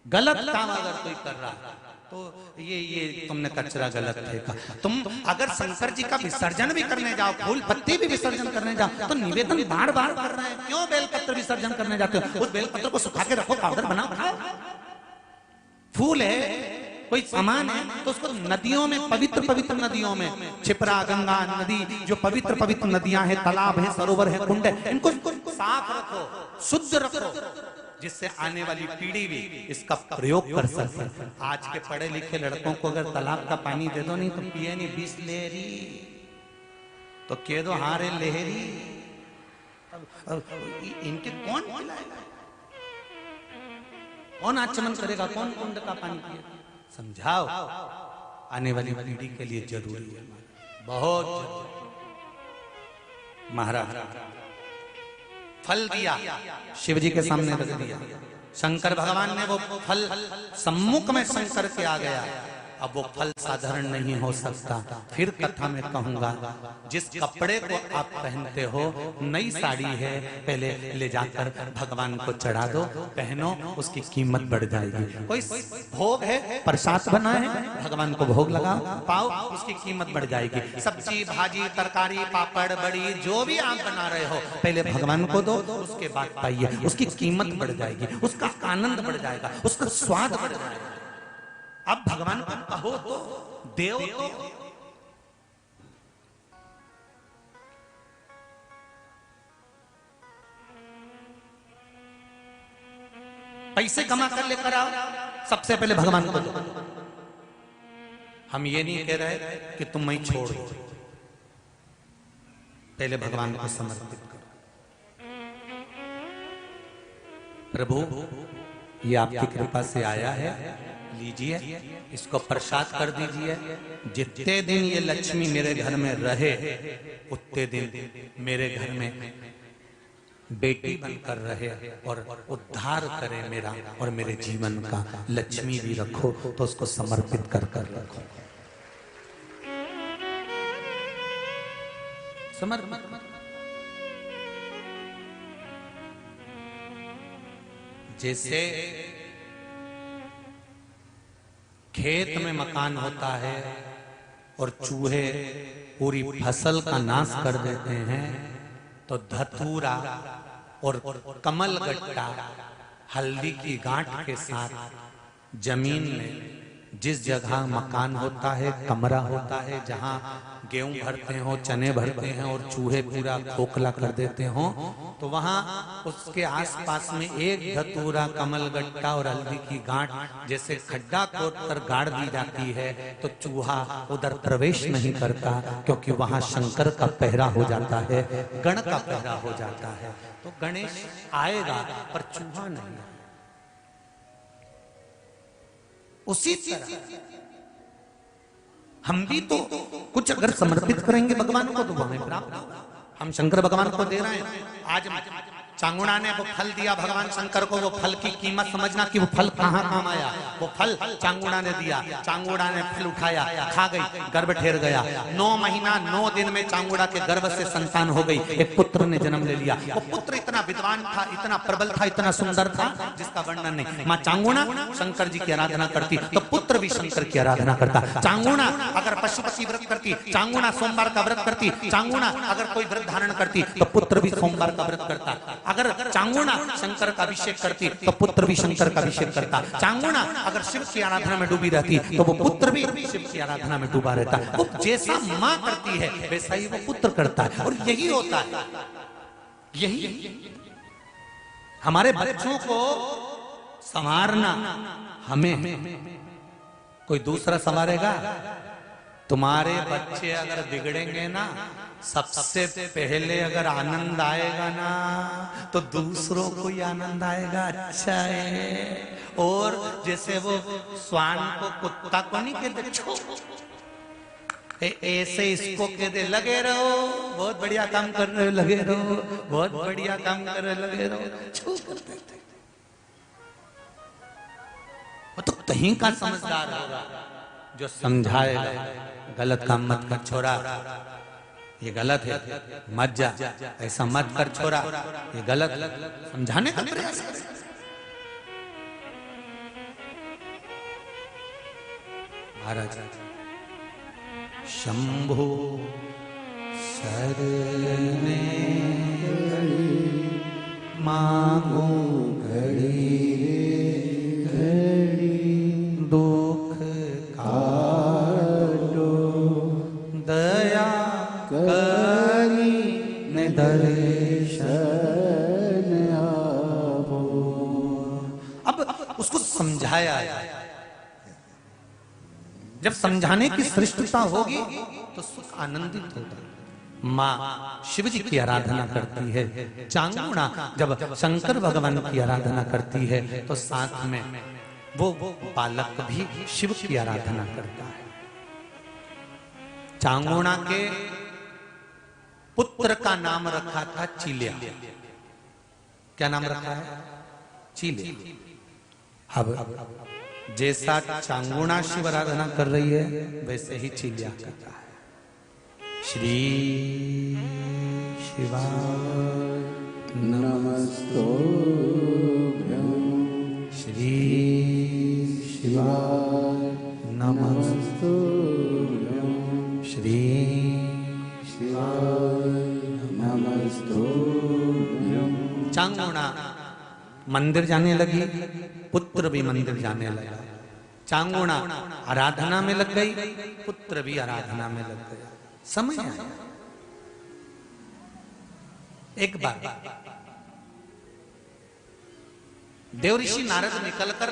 A: गलत काम अगर कोई कर रहा है तो ये तुमने कचरा गलत फेंका। तुम अगर शंकर जी का विसर्जन भी करने जाओ, फूल पत्ती भी विसर्जन करने जाओ, तो निवेदन बार बार कर रहे हैं, क्यों बेलपत्र विसर्जन करने जाते हो? उस बेलपत्र को सुखा के रखो, पाउडर बनाओ, खाओ। फूल है, कोई सामान है, तो उसको नदियों में, पवित्र पवित्र नदियों में, क्षिप्रा, गंगा नदी, जो पवित्र पवित्र नदियां हैं, तालाब है, सरोवर है, कुंड है, इनको साफ रखो, शुद्ध रखो, जिससे आने वाली पीढ़ी भी इसका प्रयोग कर सके। आज के पढ़े लिखे लड़कों को अगर तालाब का पानी दे दो, नहीं तो पिए नहीं, बिसलेरी तो कह दो हारे लहरी। इनके कौन पिलाएगा, कौन आचमन करेगा, कौन कुंड का पानी पिएगा? समझाओ, आने वाली पीढ़ी के लिए जरूरी है, बहुत जरूरी। महाराज फल दिया, शिव जी के सामने रख दिया, शंकर भगवान ने वो फल सम्मुख में शंकर के आ गया। अब वो फल साधारण नहीं हो सकता। फिर कथा में कहूंगा, जिस कपड़े को आप पहनते हो, नई साड़ी है, पहले ले जाकर भगवान को चढ़ा दो, पहनो, उसकी कीमत बढ़ जाएगी। कोई भोग है, प्रसाद बना है, भगवान को भोग लगाओ, पाओ, उसकी कीमत बढ़ जाएगी। सब्जी, भाजी, तरकारी, पापड़, बड़ी, जो भी आप बना रहे हो, पहले भगवान को दो, उसके बाद पाइए, उसकी कीमत बढ़ जाएगी, उसका आनंद बढ़ जाएगा, उसका स्वाद बढ़ जाएगा। अब भगवान को कहो तो, देव तो, पैसे कमा कर लेकर आओ, सबसे पहले भगवान को दो। हम ये नहीं कह रहे कि तुम मैं छोड़ दो, पहले भगवान को समर्पित करो। प्रभु, ये आपकी कृपा से आया है, लीजिए, इसको प्रसाद कर दीजिए। जितने दिन ये लक्ष्मी मेरे घर में रहे, उतने दिन मेरे घर में बेटी बनकर रहे और उद्धार करे मेरा और मेरे जीवन का। लक्ष्मी भी रखो तो उसको समर्पित कर कर रखो। समर्पित। जैसे खेत में मकान होता है और चूहे पूरी फसल का नाश कर देते हैं, तो धतूरा और कमल गट्टा हल्दी की गांठ के साथ जमीन में जिस जगह मकान होता है, कमरा होता है, जहां गेहूं भरते हो, चने भरते हैं और चूहे पूरा खोखला कर देते हो, तो वहां उसके आसपास में एक धतूरा, कमल गट्टा और हल्दी की गांठ जैसे खड्डा खोद कर गाड़ दी जाती है, तो चूहा उधर प्रवेश नहीं करता, क्योंकि वहां शंकर का पहरा हो जाता है, गण का पहरा हो जाता है। तो गणेश आएगा पर चूहा नहीं। उसी तरह हम भी तो कुछ अगर समर्पित करेंगे भगवान को, तो हमें प्राप्त होगा। हम शंकर भगवान को दे रहे हैं। आज चांगुड़ा ने वो फल दिया भगवान शंकर को, वो फल की कीमत समझना कि वो फल कहाँ काम आया। वो फल चांगुड़ा ने दिया, चांगुड़ा ने फल उठाया, खा गई, गर्भ ठेर गया। 9 महीना 9 दिन में चांगुड़ा के गर्भ से संतान हो गई, एक पुत्र ने जन्म ले लिया। वो पुत्र इतना विद्वान था, इतना प्रबल था, इतना सुंदर था, जिसका वर्णन नहीं। माँ चांगुड़ा शंकर जी की आराधना करती तो पुत्र भी शंकर की आराधना करता। चांगुड़ा अगर पशुपति व्रत करती, चांगुड़ा सोमवार का व्रत करती, चांगुड़ा अगर कोई व्रत धारण करती तो पुत्र भी सोमवार का व्रत करता। अगर चांगुड़ा शंकर का अभिषेक करती तो पुत्र भी शंकर का अभिषेक करता। चांगुड़ा अगर शिव की आराधना में डूबी रहती तो वो पुत्र भी शिव की आराधना में डूबा रहता। वो जैसा माँ करती है वैसा ही वो पुत्र करता है। और यही होता है, यही हमारे बच्चों को संवारना हमें, कोई दूसरा संवारेगा? तुम्हारे बच्चे अगर बिगड़ेंगे ना, सबसे पहले अगर आनंद आएगा ना तो दूसरों को ही आनंद आएगा। अच्छा है। और जैसे वो स्वान को कुत्ता को नहीं कहते छो, ऐसे इसको कहते लगे रहो, बहुत बढ़िया काम कर रहे हो, लगे रहो, बहुत बढ़िया काम कर रहे हो, लगे रहो, छो करते थे। वो तो कहीं का समझदार होगा जो समझाएगा, गलत काम मत कर छोरा, ये गलत है, मत जा, ऐसा मत कर छोरा, ये गलत, समझाने का प्रयास करें। महाराज शंभो शरणे मांगो घड़ी घड़ी, दुख काटो दया करी ने दर्शन आवो। अब उसको समझाया, जब समझाने की श्रेष्ठता होगी तो सुख आनंदित होगा। माँ शिव जी की आराधना करती है, चांगुणा जब शंकर भगवान की आराधना करती है तो साथ में वो बालक भी शिव की आराधना करता है। चांगुणा के पुत्र का नाम रखा था चीलिया। क्या नाम रखा है? चीलिया। अब जैसा चांगुणा शिव आराधना कर रही है वैसे ही चीलिया करता है। श्री शिवाय नमस्तुभ्यं, श्री शिवाय नमस्तुभ्यं, श्री शिवाय नमस्तुभ्यं। चांगुणा मंदिर जाने लगी, पुत्र भी मंदिर जाने लगा। चांगुणा आराधना में लग गई, पुत्र भी आराधना में लग गया। समय आया, एक बार देवऋषि नारद निकलकर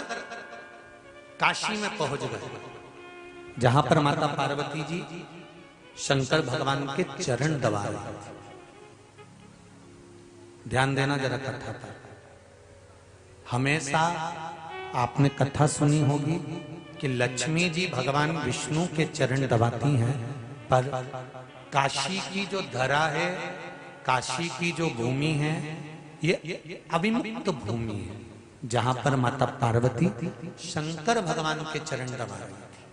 A: काशी में पहुंच गए, जहां पर माता पार्वती जी शंकर भगवान के चरण दबा रहे। ध्यान देना जरा कथा पर। हमेशा आपने कथा सुनी होगी कि लक्ष्मी जी भगवान विष्णु के चरण दबाती हैं, पर काशी की जो धरा है, काशी की जो भूमि है, ये अविमुक्त भूमि है, जहां पर माता पार्वती शंकर भगवान के चरण दबा रही थी।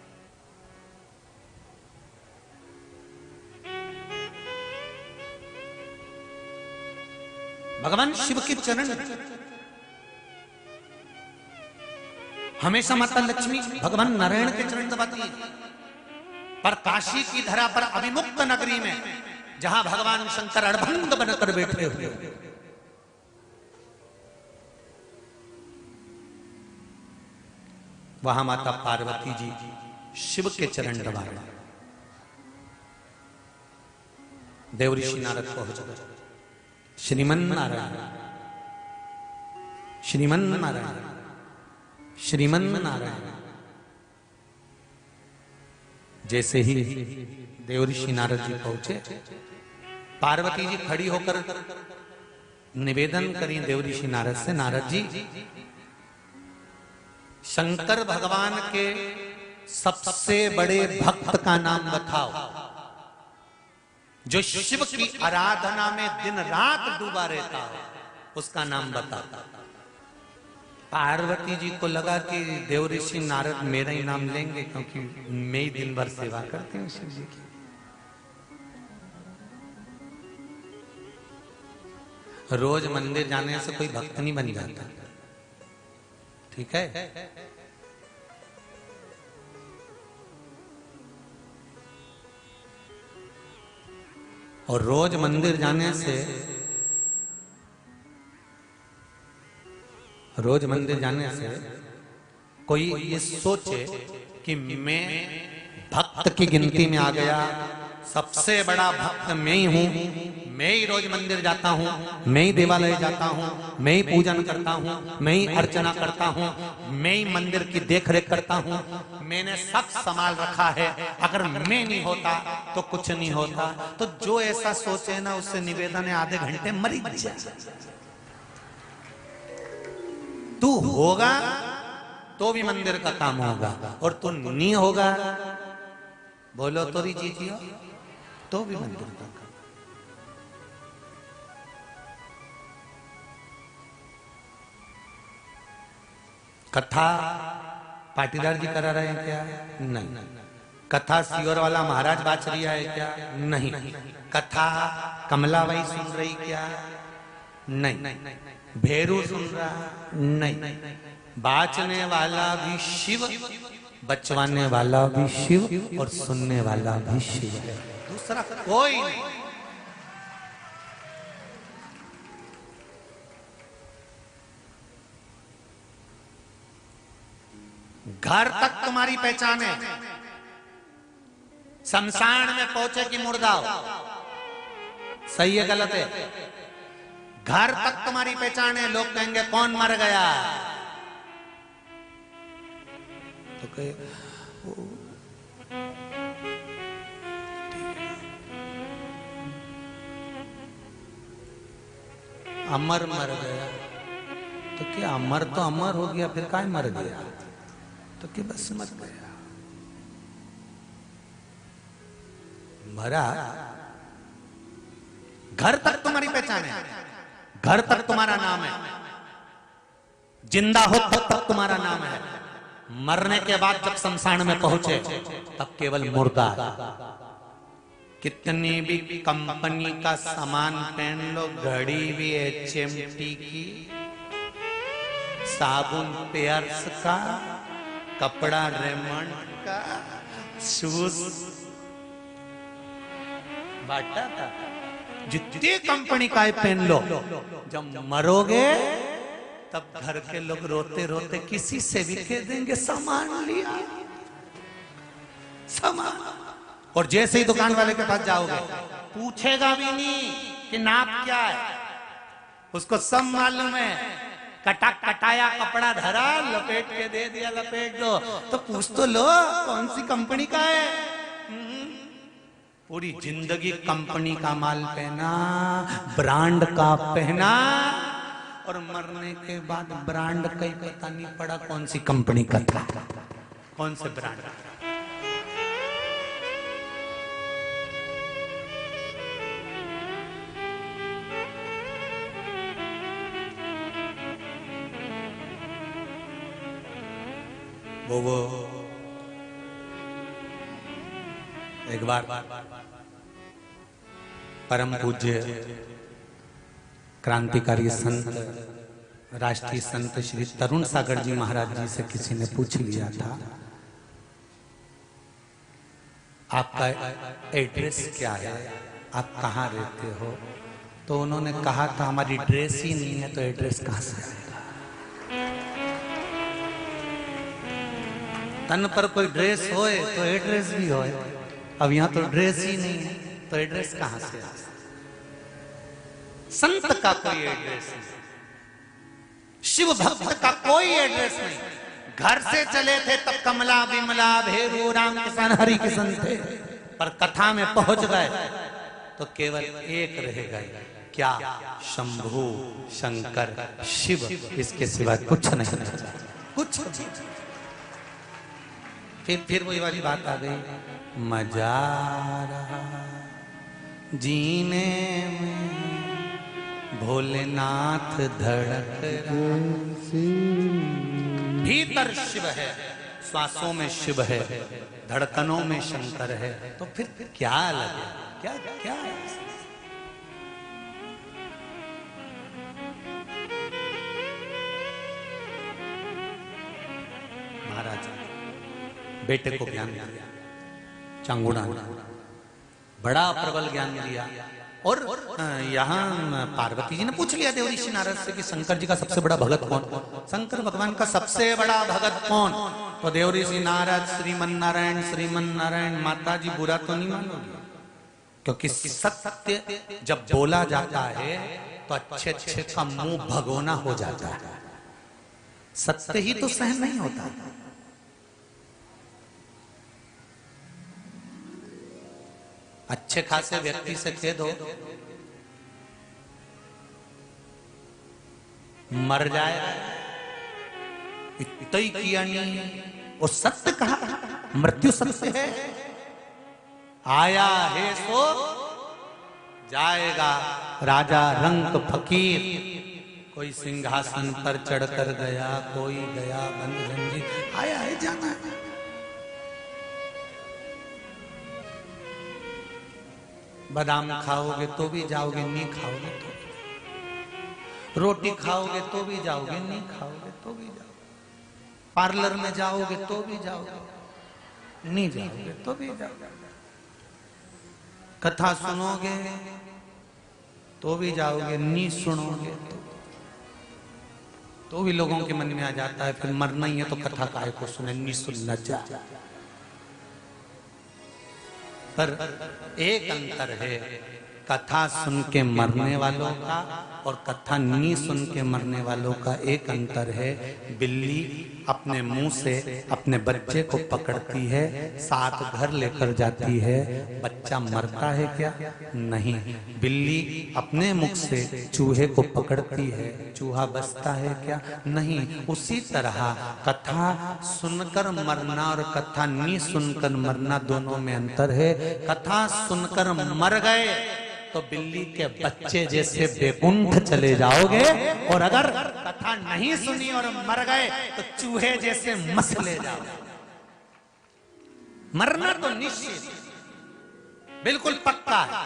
A: भगवान शिव के चरण हमेशा माता लक्ष्मी भगवान नारायण के चरण दबाती है, पर काशी की धरा पर अविमुक्त नगरी में जहां भगवान शंकर अड़भंग बनकर बैठे हुए, वहां माता पार्वती जी शिव के चरण दबा रहे। देवऋषि नारद पहुंच गए। श्रीमन नारायण, श्रीमन नारायण, श्रीमन नारायण। जैसे ही देवऋषि नारद जी पहुंचे, पार्वती जी खड़ी होकर निवेदन करी देवऋषि नारद से, नारद जी शंकर भगवान के सबसे बड़े भक्त का नाम बताओ, जो शिव की आराधना में दिन रात डूबा रहता हो, उसका नाम बताओ। पार्वती जी को लगा कि देवऋषि नारद मेरा ही नाम लेंगे, क्योंकि मैं ही दिन भर सेवा करती हूँ शिव जी की। रोज मंदिर जाने से कोई भक्त नहीं बन जाता, ठीक है। और रोज मंदिर जाने से, रोज मंदिर जाने से कोई ये सोचे कि मैं भक्त की गिनती में आ गया, सबसे बड़ा भक्त मैं ही हूं, मैं ही रोज मंदिर जाता हूँ, मैं ही देवालय जाता हूँ, मैं ही पूजन करता हूँ, मैं ही अर्चना करता हूँ, मैं ही मंदिर की देखरेख करता हूँ, मैंने सब संभाल रखा है, अगर मैं नहीं होता तो कुछ नहीं होता। तो जो ऐसा सोचे ना उससे निवेदन है आधे घंटे मरी जाए। तू होगा तो भी मंदिर का काम होगा, और तू नहीं होगा, बोलो तो री जीजियो, तो भी मंदिर का काम। कथा पाटीदार जी करा रहे हैं क्या? नहीं। कथा सियोर वाला महाराज बाच रही है क्या? नहीं। कथा कमलाबाई सुन रही क्या? नहीं। भेरू सुन रहा? नहीं। बाचने वाला भी शिव, बचवाने वाला भी शिव, और सुनने वाला भी शिव है, दूसरा कोई नहीं। घर तक तुम्हारी पहचान है, शमशान में पहुंचे कि मुर्दा हो, सही है गलत है? घर तक तुम्हारी पहचान है, लोग कहेंगे कौन मर गया, तो कहे अमर मर गया, तो क्या अमर तो अमर हो गया, फिर काय मर गया, तो क्या बस मर गया, मरा। घर तक तुम्हारी पहचान है, घर तक तुम्हारा नाम है, जिंदा हो तब तुम्हारा नाम है, मरने के बाद जब शमशान में पहुंचे तब केवल मुर्दा। कितनी भी कंपनी का सामान पहन लो, घड़ी भी HMT की, साबुन पेयर्स का, कपड़ा रेमंड का, शूज बाटा था, जितनी कंपनी का पहन लो, जब मरोगे तब घर के लोग रोते रोते किसी से भी कह देंगे सामान लिया, सामान। और जैसे ही दुकान वाले के पास जाओगे पूछेगा भी नहीं कि नाप क्या है, उसको सब मालूम है, कटाया कपड़ा धरा, लपेट के दे दिया, लपेट दो, तो पूछ तो लो कौन सी कंपनी का है। पूरी जिंदगी कंपनी का माल पहना, ब्रांड का पहना, और मरने के बाद ब्रांड का ही पता नहीं पड़ा कौन सी कंपनी का था, कौन से ब्रांड। वो एक बार परम पूज्य क्रांतिकारी संत, राष्ट्रीय संत श्री तरुण सागर जी महाराज जी से किसी ने पूछ लिया था, आपका एड्रेस क्या है, आप कहाँ रहते हो? तो उन्होंने कहा था हमारी ड्रेस ही नहीं है तो एड्रेस कहाँ से आएगा। तन पर कोई ड्रेस होए तो एड्रेस भी होए, अब यहाँ तो ड्रेस ही नहीं है तो एड्रेस कहाँ से आएगा। संत का कोई एड्रेस नहीं, शिव भक्त का कोई एड्रेस नहीं। घर से चले थे तब कमला विमला भेरू राम किशन हरि किशन थे, पर कथा में पहुंच गए तो केवल एक रह गए, क्या? शंभु शंकर शिव, इसके सिवा कुछ नहीं, कुछ। फिर वही वाली बात आ गई, मजा रहा जीने में, भोलेनाथ धड़क रहा, भीतर शिव है, श्वासों में शिव है, धड़कनों में शंकर है, तो फिर क्या लगे, क्या क्या है? महाराज बेटे को ज्ञान दिया, चांगुड़ा बड़ा प्रबल ज्ञान दिया। और यहाँ पार्वती जी ने पूछ लिया देव ऋषि नारद से कि शंकर जी का सबसे बड़ा भगत कौन? शंकर भगवान का सबसे बड़ा भगत कौन? तो देव ऋषि नारद, श्रीमन नारायण, श्रीमन नारायण। माता जी बुरा तो नहीं मानोगी, क्योंकि सत्य जब बोला जाता है तो अच्छे अच्छे का मुंह भगोना हो जाता है। सत्य ही तो सहन नहीं होता। अच्छे खासे व्यक्ति से कह दो मर जाए, इतना ही किया नहीं, वो सत्य कहा, मृत्यु सत्य है। आया है सो जाएगा, राजा रंक फकीर। कोई सिंहासन पर चढ़कर गया, कोई गया बंद जंजीर, आया है जाना है। बादाम खाओगे तो भी जाओगे, नहीं खाओगे तो भी। रोटी खाओगे तो भी जाओगे, नहीं खाओगे तो भी जाओगे। पार्लर में जाओगे तो भी जाओगे, नहीं जाओगे तो भी जाओगे। कथा सुनोगे तो भी जाओगे, नहीं सुनोगे तो भी लोगों के मन में आ जाता है फिर मरना ही है तो कथा काहे को सुने, नहीं सुनना चाहिए। पर एक अंतर है कथा सुन के मरने वालों का और कथा नहीं सुन के मरने वालों का। एक अंतर है, बिल्ली अपने मुंह से अपने बच्चे को पकड़ती है, साथ घर लेकर जाती है, बच्चा मरता है क्या? नहीं। बिल्ली अपने मुख से चूहे को पकड़ती है, चूहा बचता है क्या? नहीं। उसी तरह कथा सुनकर मरना और कथा नहीं सुनकर मरना, दोनों में अंतर है। कथा सुनकर मर गए तो बिल्ली के बच्चे जैसे बेकुंठ चले जाओगे, और अगर कथा नहीं सुनी और मर गए तो चूहे जैसे मसले जाओगे। मरना तो निश्चित, बिल्कुल पक्का है।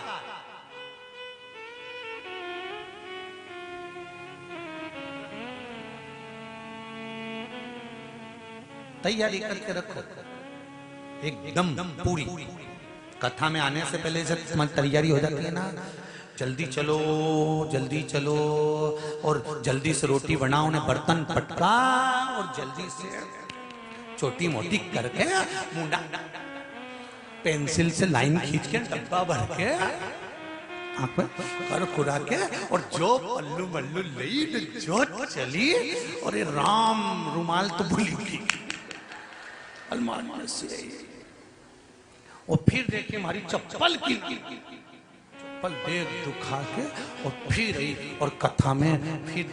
A: तैयारी करके रखो एकदम पूरी। कथा में आने से पहले जब तुम्हारी तैयारी हो जाती है ना, जल्दी चलो जल्दी चलो, और जल्दी से रोटी बनाओ, उन्हें बर्तन पटका और जल्दी से छोटी मोटी करके मुंडा पेंसिल से लाइन खींच के डब्बा भर के आंख में कर खुरा के, और जो पल्लू मल्लू लई जो चली, और ये राम रुमाल तो भूली अलमारी से, और फिर देखिए हमारी चप्पल की चप्पल देख दुखा के, और फिर आई और कथा में फिर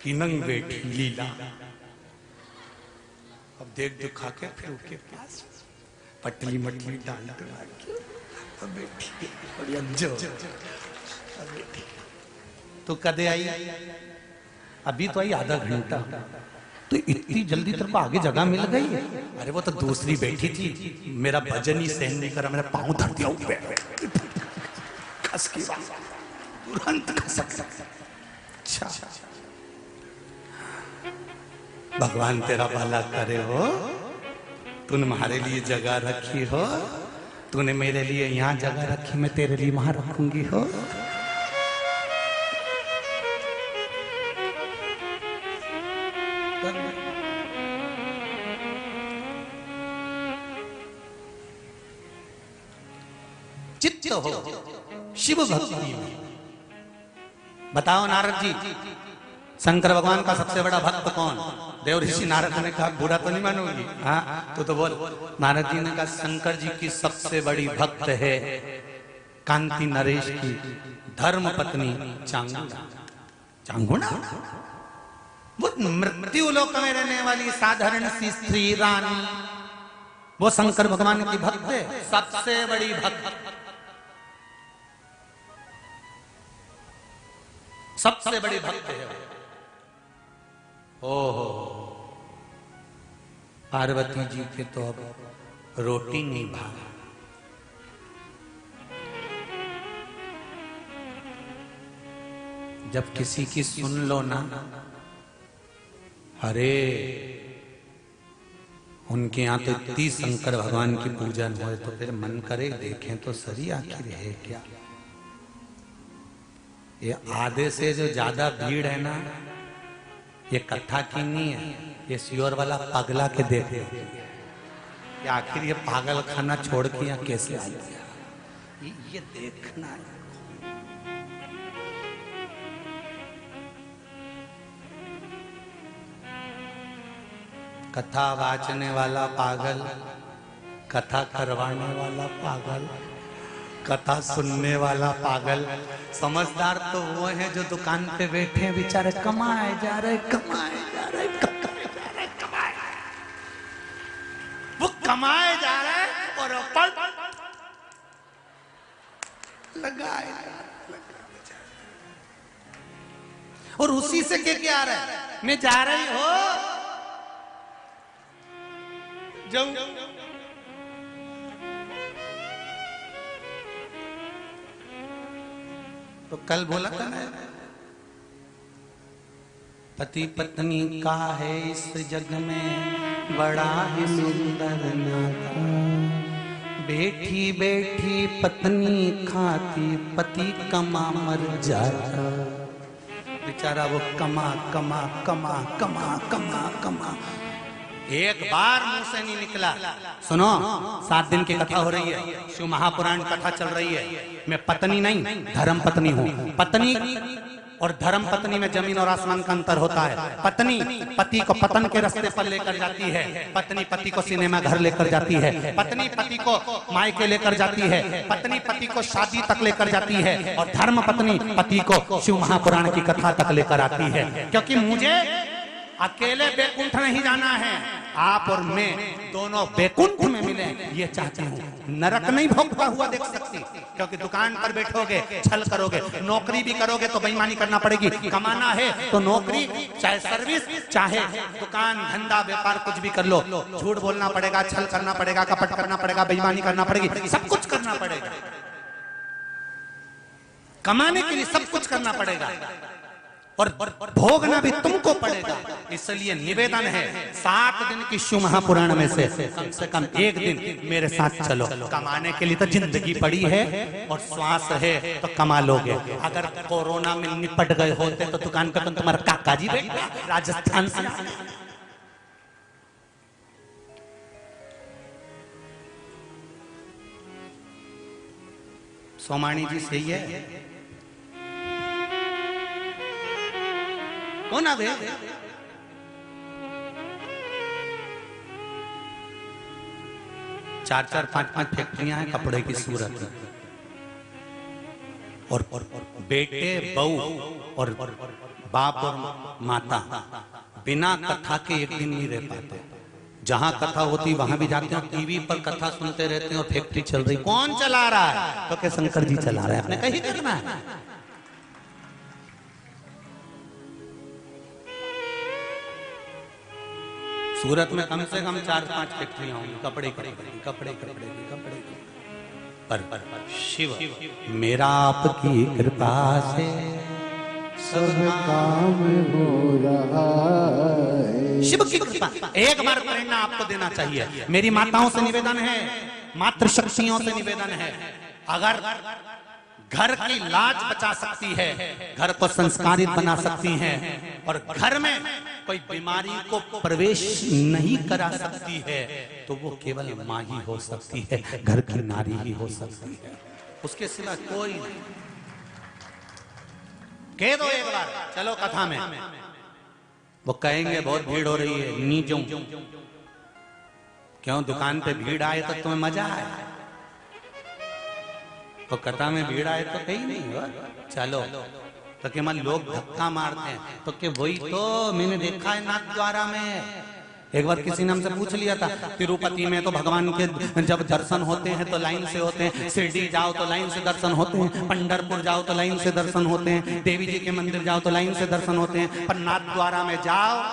A: किनंग बेटी लीला, अब देख दुखा के फिर उसके पास पटली मटली डाल के बैठी और अंजो तो कदे आई, अभी तो आई आधा घंटा, तो इतनी जल्दी तेरे को आगे जगह मिल गई? अरे वो तो दूसरी बैठी थी, मेरा भजन ही सहन नहीं करा, मेरा पांव धर दिया खस के तुरंत खसक। अच्छा भगवान तेरा भला करे हो, तूने हमारे लिए जगह रखी हो, तूने मेरे लिए यहाँ जगह रखी, मैं तेरे लिए वहां रखूंगी हो। चित्त हो शिव भक्ति में। बताओ नारद जी, शंकर भगवान का सबसे बड़ा भक्त कौन? देव ऋषि नारद ने कहा बुरा तो नहीं मानोगी? हाँ तो बोल। नारद जी ने कहा शंकर जी की सबसे बड़ी भक्त है कांति नरेश की धर्म पत्नी चांगुना। चांगुना वो मृत्यु लोक में रहने वाली साधारण सी स्त्री रानी, वो शंकर भगवान की भक्त है, सबसे बड़ी भक्त, सबसे बड़ी भक्त है। ओहो पार्वती जी के तो अब रोटी नहीं भागा। जब किसी की सुन लो ना, अरे उनके यहाँ तो इतनी शंकर भगवान की पूजन हो तो फिर मन करे देखें तो सही आखिर है क्या। ये आधे से जो ज्यादा भीड़ है ना, ये कथा की नहीं है, ये सियोर वाला पगला के देख लो। कि आखिर ये पागल खाना छोड़ के यहाँ कैसे आ गया, ये देखना है। कथा वाचने वाला पागल, कथा करवाने वाला पागल, कथा सुनने वाला पागल। समझदार तो वो है जो दुकान पे बैठे हैं बेचारे, कमाए जा रहे, कमाए जा रहे, कमाए जा रहे, कमाए, वो कमाए जा रहे और लगाए, और उसी से क्या आ रहा है, मैं जा रही हो जाऊं, तो कल बोला था ना, पति पत्नी का है इस जग में बड़ा ही सुंदर नाता, बैठी बैठी पत्नी खाती, पति कमा मर जाता, बेचारा वो कमा कमा कमा कमा कमा कमा, एक बार मुंह से नहीं निकला। सुनो, 7 दिन की कथा हो रही है, शिव महापुराण कथा चल रही है। मैं पत्नी नहीं धर्म पत्नी हूँ। पत्नी और धर्म पत्नी में जमीन और आसमान का अंतर होता है। पत्नी पति को पतन के रास्ते पर लेकर जाती है, पत्नी पति को सिनेमा घर लेकर जाती है, पत्नी पति को मायके लेकर जाती है, पत्नी पति को शादी तक लेकर जाती है, और धर्म पत्नी पति को शिव महापुराण की कथा तक लेकर आती है। क्योंकि मुझे अकेले बैकुंठ नहीं जाना है, आप और मैं दोनों बैकुंठ में मिले, ये चाहती हूँ। नरक नहीं भोगता हुआ देख सकती, क्योंकि दुकान पर बैठोगे छल करोगे, नौकरी भी करोगे तो बेईमानी करना पड़ेगी। कमाना है तो नौकरी, चाहे सर्विस, चाहे दुकान धंधा व्यापार, कुछ भी कर लो, झूठ बोलना पड़ेगा, छल करना पड़ेगा, कपट करना पड़ेगा, बेईमानी करना पड़ेगी, सब कुछ करना पड़ेगा। कमाने के लिए सब कुछ करना पड़ेगा और भोगना भी तुमको पड़ेगा। इसलिए निवेदन है, 7 दिन की शिव महापुराण में से कम 1 दिन मेरे साथ चलो। कमाने के लिए तो जिंदगी पड़ी है और श्वास है तो कमा लोगे। अगर कोरोना में निपट गए होते तो दुकान पे तुम्हारा काका जी बैठा राजस्थान से। सोमानी जी सही है ना बे? 4-4, 5-5 फैक्ट्रियां हैं कपड़े की सूरत में, और बेटे बहू और बाप और माता बिना कथा के एक दिन नहीं रह पाते। जहां कथा होती वहां भी जाते हैं, टीवी पर कथा सुनते रहते हैं, और फैक्ट्री चल रही, कौन चला रहा है? तो क्या शंकर जी चला रहे हैं, आपने कहीं करना है। सूरत में कम से कम 4-5 फैक्ट्रियां होंगी कपड़े कपड़े पर शिव मेरा आपकी कृपा से सब काम हो रहा है। शिव की कृपा, एक बार प्रेरणा आपको देना चाहिए। मेरी माताओं से निवेदन है, मातृशक्तियों से निवेदन है, अगर घर की लाज बचा सकती है, घर को संस्कारित बना सकती हैं, और घर में कोई बीमारी को प्रवेश नहीं करा सकती है, तो वो केवल माँ ही हो सकती है, घर की नारी ही हो सकती है, उसके सिवा कोई नहीं। कह दो एक बार, चलो कथा में। वो कहेंगे बहुत भीड़ हो रही है, नहीं जाऊं। क्यों? दुकान पे भीड़ आए तो तुम्हें मजा आए, तो कथा में भीड़ आए तो कहीं नहीं हुआ। चलो तो कि मन लोग धक्का मारते हैं, तो कि वही तो मैंने देखा है नाथ द्वारा में। एक बार किसी ने हमसे पूछ लिया था, तिरुपति में तो भगवान के जब दर्शन होते हैं तो लाइन से होते हैं, शिरडी जाओ तो लाइन से दर्शन होते हैं, पंढरपुर जाओ तो लाइन से दर्शन होते हैं, देवी जी के मंदिर जाओ तो लाइन से दर्शन होते हैं, पर नाथ द्वारा में जाओ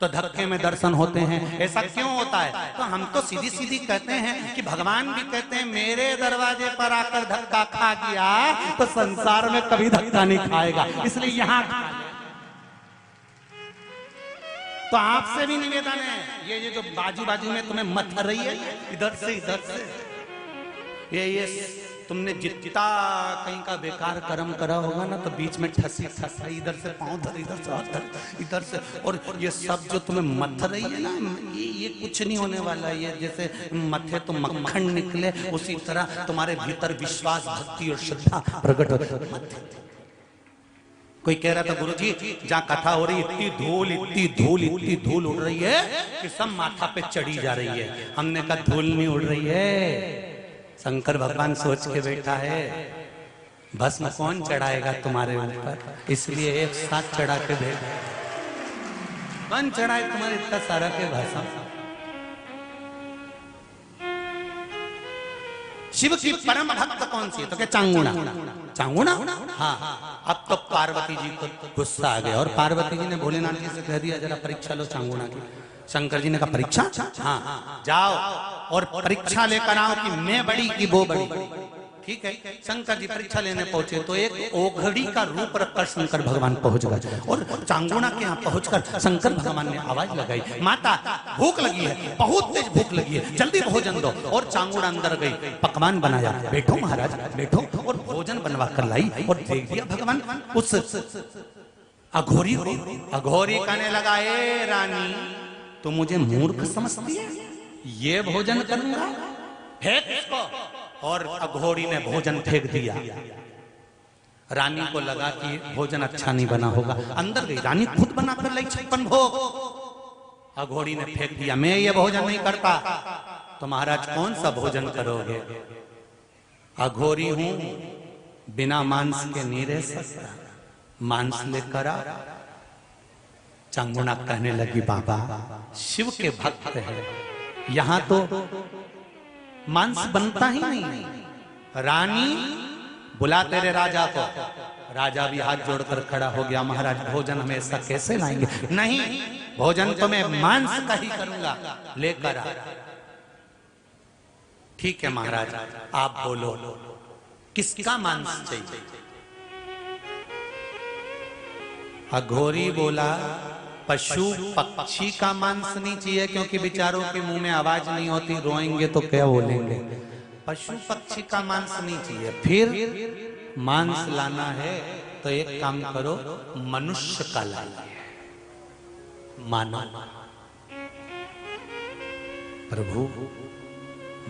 A: तो धक्के में दर्शन होते हैं। ऐसा क्यों होता है? तो हम तो सीधी सीधी कहते हैं कि भगवान भी कहते हैं मेरे दरवाजे पर आकर धक्का खा गया तो संसार में कभी धक्का नहीं खाएगा, इसलिए यहाँ। तो आपसे भी निवेदन है, ये जो बाजू बाजू में तुम्हें मत रही है, इधर से ये तुमने जितना कहीं का बेकार कर्म करा होगा ना, तो बीच में ठसी ठसा, इधर से पांव धर, इधर से हाथ धर, इधर से, और ये सब जो तुम्हें मथ रही है ना, ये कुछ नहीं होने वाला। ये जैसे मथे तो मक्खन निकले, उसी तरह तुम्हारे भीतर विश्वास, भक्ति और श्रद्धा प्रकट हो। कोई कह रहा था गुरुजी जहाँ कथा हो रही इतनी धूल इतनी धूल इतनी धूल उड़ रही है कि सब माथा पे चढ़ी जा रही है। हमने कहा धूल नहीं उड़ रही है, शंकर भगवान सोच के बैठा है, भस्म कौन चढ़ाएगा तुम्हारे ऊपर, इसलिए एक साथ चढ़ा के भेज। कौन चढ़ाए तुम्हारे इतना सारा के भस्म? शिव की परम भक्त कौन सी है? तो क्या चांगुणा? चांगुणा? हाँ। अब तो पार्वती जी को गुस्सा आ गया और पार्वती जी ने भोलेनाथ जी से कह दिया जरा परीक्षा लो चांगुणा की। शंकर जी ने कहा परीक्षा? हाँ, जाओ और परीक्षा लेकर आओ कि मैं बड़ी कि वो बड़ी। ठीक है, शंकर जी परीक्षा लेने पहुंचे तो एक ओघड़ी का रूप रखकर शंकर भगवान पहुंच गए और चांगुणा के यहाँ पहुंचकर शंकर भगवान ने आवाज लगाई, माता भूख लगी है, बहुत तेज भूख लगी है, जल्दी भोजन दो। और चांगुणा अंदर गई, पकवान बनाया, बैठो महाराज बैठो, और भोजन बनवा कर लाई और देख दिया भगवान उस अघोरी को। अघोरी कहने लगा, ए रानी तो मुझे मूर्ख समझती है, ये भोजन करूंगा, फेंक इसको। और अघोरी ने भोजन फेंक दिया। रानी को लगा कि भोजन अच्छा नहीं बना होगा, अंदर गई, रानी खुद बनाकर लाई 56 भोग, अघोरी ने फेंक दिया, मैं ये भोजन नहीं करता। तो महाराज कौन सा भोजन करोगे? अघोरी हूं, बिना मांस के नहीं रह सकता, मांस लेकर आ। चांगुणा कहने लगी, बाबा शिव के भक्त है, यहां तो मांस बनता ही नहीं। रानी बुला तेरे राजा को। राजा भी हाथ जोड़कर खड़ा हो गया, महाराज भोजन हमें ऐसा कैसे लाएंगे? नहीं, भोजन तो मैं मांस का ही करूंगा, लेकर आ। ठीक है महाराज, आप बोलो किसका मांस चाहिए? अघोरी बोला, पशु पक्षी का मांस नहीं चाहिए, क्योंकि बेचारों के मुंह में आवाज नहीं होती, रोएंगे तो क्या बोलेंगे। पशु पक्षी का मांस नहीं चाहिए, फिर मांस लाना है तो एक काम करो, मनुष्य का लाइए, मानव। प्रभु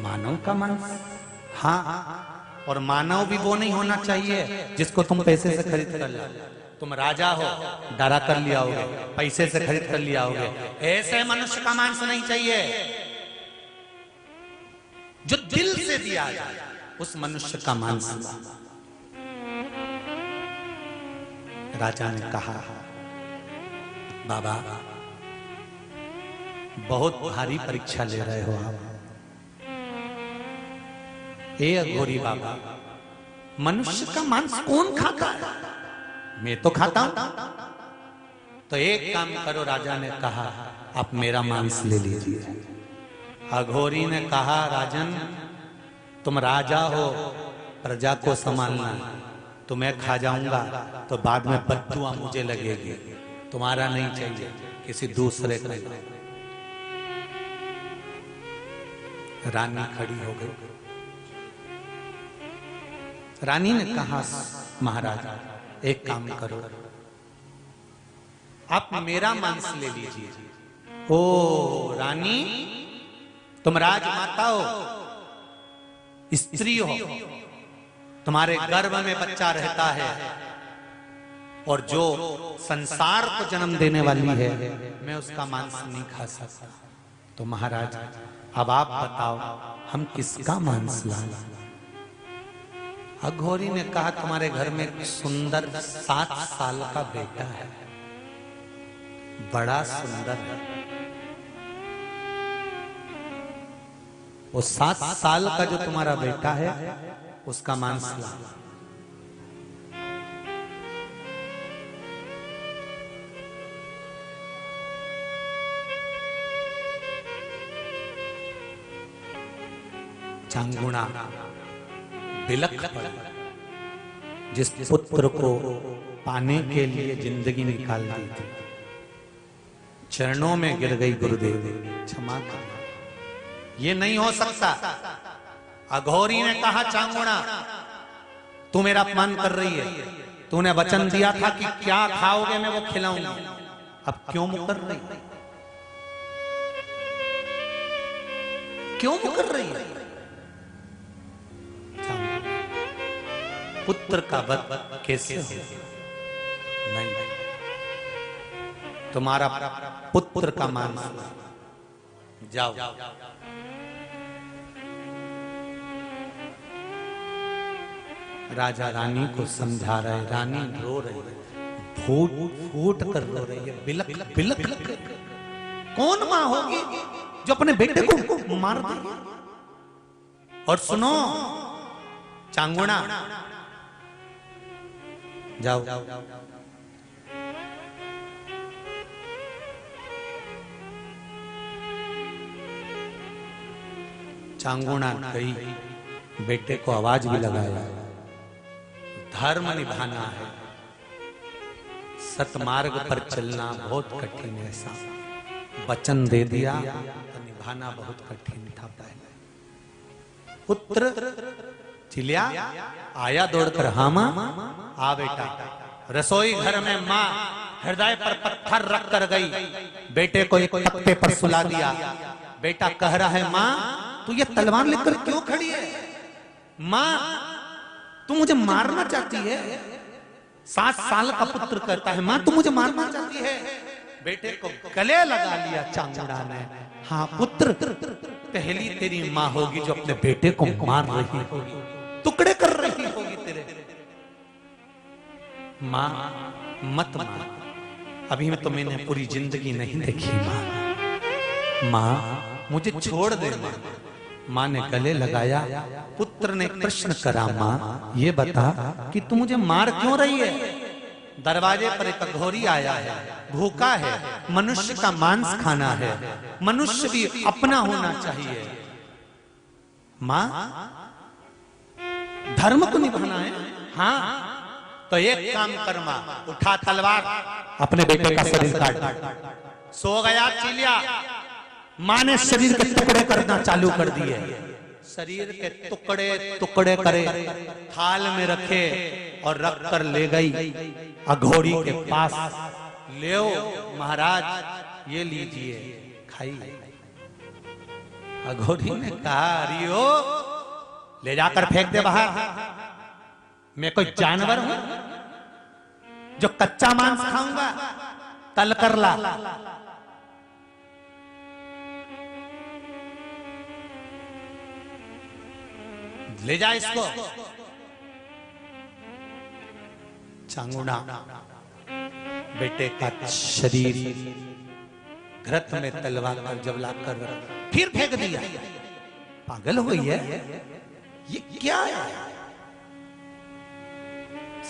A: मानव का मांस? हाँ, और मानव भी वो नहीं होना चाहिए जिसको तुम पैसे से खरीद कर लो। तुम राजा हो, डरा कर लिया होगे, पैसे से खरीद कर लिया होगे, ऐसे मनुष्य का मांस नहीं चाहिए। जो दिल से दिया जाए उस मनुष्य का मांस। राजा ने कहा, बाबा बहुत भारी परीक्षा ले रहे हो आप। ए अघोरी बाबा, मनुष्य का मांस कौन खाता है? मैं तो खाता हूं। तो एक काम करो, राजा ने कहा, आप मेरा मांस ले लीजिए। अघोरी ने कहा, राजन तुम राजा हो, प्रजा को संभालना, तो मैं खा जाऊंगा तो बाद में बद्दुआ मुझे लगेगी, तुम्हारा नहीं चाहिए, किसी दूसरे का। रानी खड़ी हो गई। रानी ने कहा, महाराज एक काम करो, आप मेरा मांस ले लीजिए। ओ रानी, तुम राजमाता हो, स्त्री हो, तुम्हारे गर्भ में बच्चा रहता है, और जो संसार को जन्म देने वाली है, मैं उसका मांस नहीं खा सकता। तो महाराज अब आप बताओ, हम किसका मांस लाएं? अघोरी ने कहा, तुम्हारे घर में एक सुंदर 7 साल का बेटा है, बड़ा सुंदर है, वो 7 साल का जो तुम्हारा बेटा है उसका मांस ला। चांगुणा बिलख पड़ा, जिस पुत्र को पाने के लिए जिंदगी निकाल दी थी, चरणों में गिर गई, गुरुदेव क्षमा कर, ये नहीं हो सकता। अघोरी ने कहा, चांगुणा तू मेरा अपमान कर रही है, तूने वचन दिया था कि क्या खाओगे मैं वो खिलाऊंगी, अब क्यों मुकर रही है? क्यों मुकर रही है? पुत्र का वध कैसे हो? नहीं, तुम्हारा पुत्र का मांस जाओ। राजा रानी को समझा रहे, रानी रो रही है, फूट फूट कर रो रही है, बिलक बिलक कर। कौन मां होगी जो अपने बेटे को मार दी? और सुनो चांगुणा, जाओ चांगुणा गई, बेटे को आवाज भी लगाया, धर्म निभाना है, सतमार्ग पर चलना बहुत कठिन है, ऐसा वचन दे दिया तो निभाना बहुत कठिन था। पहले पुत्र चिल्ला आया दौड़कर, हाँ मां, आ बेटा। रसोई घर में मां हृदय पर पत्थर रख कर गई, बेटे को एक तख्ते पर सुला दिया। बेटा कह रहा है, मां तू ये तलवार लेकर क्यों खड़ी है? मां तू मुझे मारना चाहती है? 7 साल का पुत्र कहता है, मां तू मुझे मारना चाहती है? बेटे को गले लगा लिया चांगुड़ा ने। हाँ पुत्र, पहली तेरी मां होगी जो अपने बेटे को मार रही होगी, टुकड़े कर रही होगी तेरे। मां मत मार, अभी में तो मैंने पूरी जिंदगी नहीं देखी मां, मां मुझे छोड़ दे। मां ने गले लगाया। पुत्र ने प्रश्न करा, मां ये बता कि तू मुझे मार क्यों रही है? दरवाजे पर एक अघोरी आया है, भूखा है, मनुष्य का मांस खाना है, मनुष्य भी अपना होना चाहिए। मां धर्म को निभाना है। हाँ तो एक काम कर मां, उठा तलवार, अपने बेटे का शरीर काट। सो गया चिलिया। मां ने शरीर के टुकड़े करना चालू कर दिए, शरीर के टुकड़े टुकड़े करे, थाल में रखे और रख कर ले गई अघोरी के पास। ले महाराज ये लीजिए खाइए। अघोरी ने कहा, अरियो ले जाकर फेंक दे बाहर, मैं कोई जानवर हूं जो कच्चा मांस खाऊंगा? तल कर ला। ले जा इसको। चांगुड़ा बेटे का शरीर घृत में तलवा कर जब लाकर फिर फेंक दिया। पागल हो गई है, ये क्या है?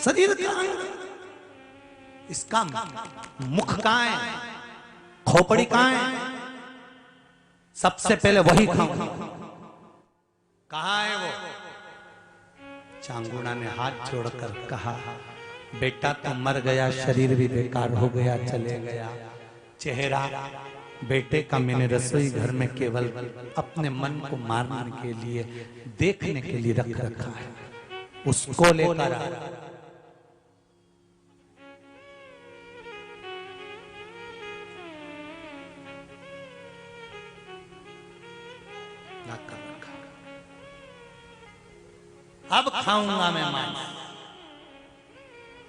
A: शरीर कहां है? इसका मुख कहां है? खोपड़ी कहां है? सबसे पहले वही खाऊंगा। कहां है वो? चांगुड़ा ने हाथ जोड़कर कहा, बेटा तो मर गया, शरीर भी बेकार हो गया, चले गया। चेहरा बेटे का मैंने रसोई घर में केवल अपने मन को मारने के लिए, देखने के लिए रख रखा है, उसको लेकर अब खाऊंगा मैं मांस।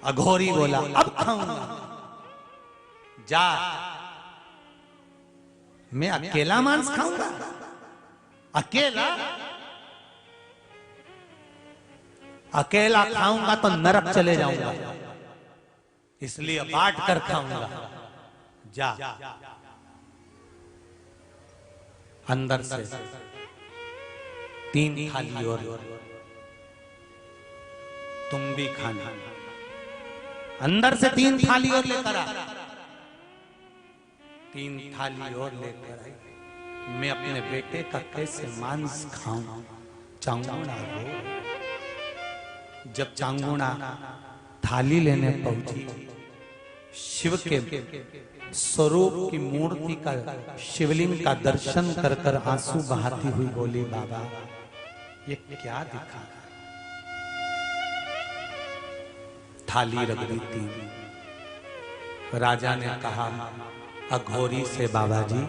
A: अघोरी बोला, अब खाऊंगा। जा, मैं अकेला मांस खाऊंगा? अकेला? अकेला खाऊंगा तो नरक चले जाऊंगा, इसलिए बांट कर खाऊंगा। जा। अंदर से 3 थाली और तुम भी खाना। अंदर से 3 थाली और लेकर आ। 3 थाली और लेकर आई। मैं अपने बेटे का कैसे मांस खाऊं? चांगुड़ा रो। जब चांगुड़ा थाली लेने पहुंची, शिव के स्वरूप की मूर्ति का, शिवलिंग का दर्शन कर कर आंसू बहाती हुई बोली, बाबा ये क्या दिखा? थाली रख दी थी। राजा ने कहा अघोरी से, बाबा जी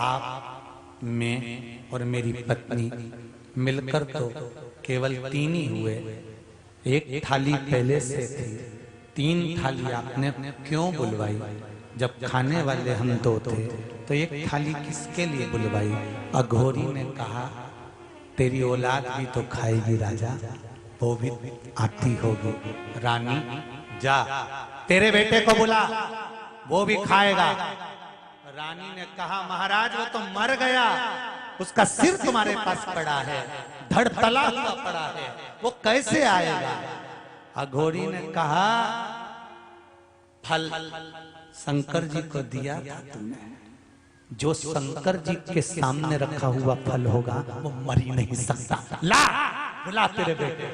A: आप, मैं और मेरी पत्नी मिलकर तो केवल 3 ही हुए, एक थाली पहले से थी, 3 थाली आपने क्यों बुलवाई? जब खाने वाले हम 2 थे तो एक थाली किसके लिए बुलवाई? अघोरी ने कहा तेरी औलाद भी तो खाएगी राजा, वो भी आती होगी। रानी जा तेरे बेटे को बुला, वो भी खाएगा। रानी ने कहा महाराज वो तो मर गया, उसका सिर तुम्हारे पास पड़ा है, धड़ तला हुआ पड़ा है, वो कैसे आएगा? अघोरी ने कहा फल शंकर जी को दिया था तुमने, जो शंकर जी के सामने रखा हुआ फल होगा वो मर ही नहीं सकता। ला बुला तेरे बेटे,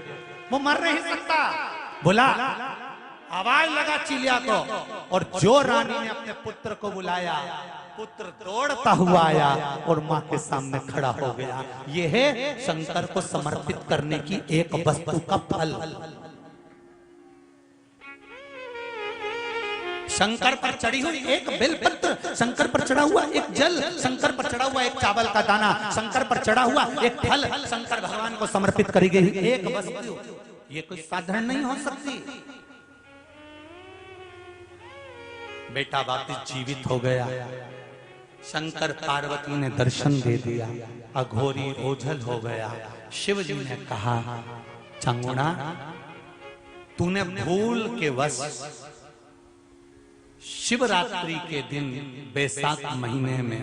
A: वो मर नहीं सकता, बुला। आवाज लगा चिलिया को, और जो रानी ने अपने पुत्र को बुलाया, पुत्र दौड़ता हुआ आया और मां के सामने खड़ा हो गया। यह है शंकर को समर्पित करने की एक वस्तु का फल। शंकर पर चढ़ी हुई एक बेलपत्र, शंकर पर चढ़ा हुआ एक जल, शंकर पर चढ़ा हुआ एक चावल का दाना, शंकर पर चढ़ा हुआ एक फल, शंकर भगवान को समर्पित करी गई एक वस्तु, ये कोई साधारण नहीं हो सकती। बेटा वापिस जीवित हो गया, शंकर पार्वती ने दर्शन दे दिया, अघोरी ओझल हो गया। शिव जी ने कहा चंगुणा तूने भूल के वश शिवरात्रि के दिन बैसाख महीने में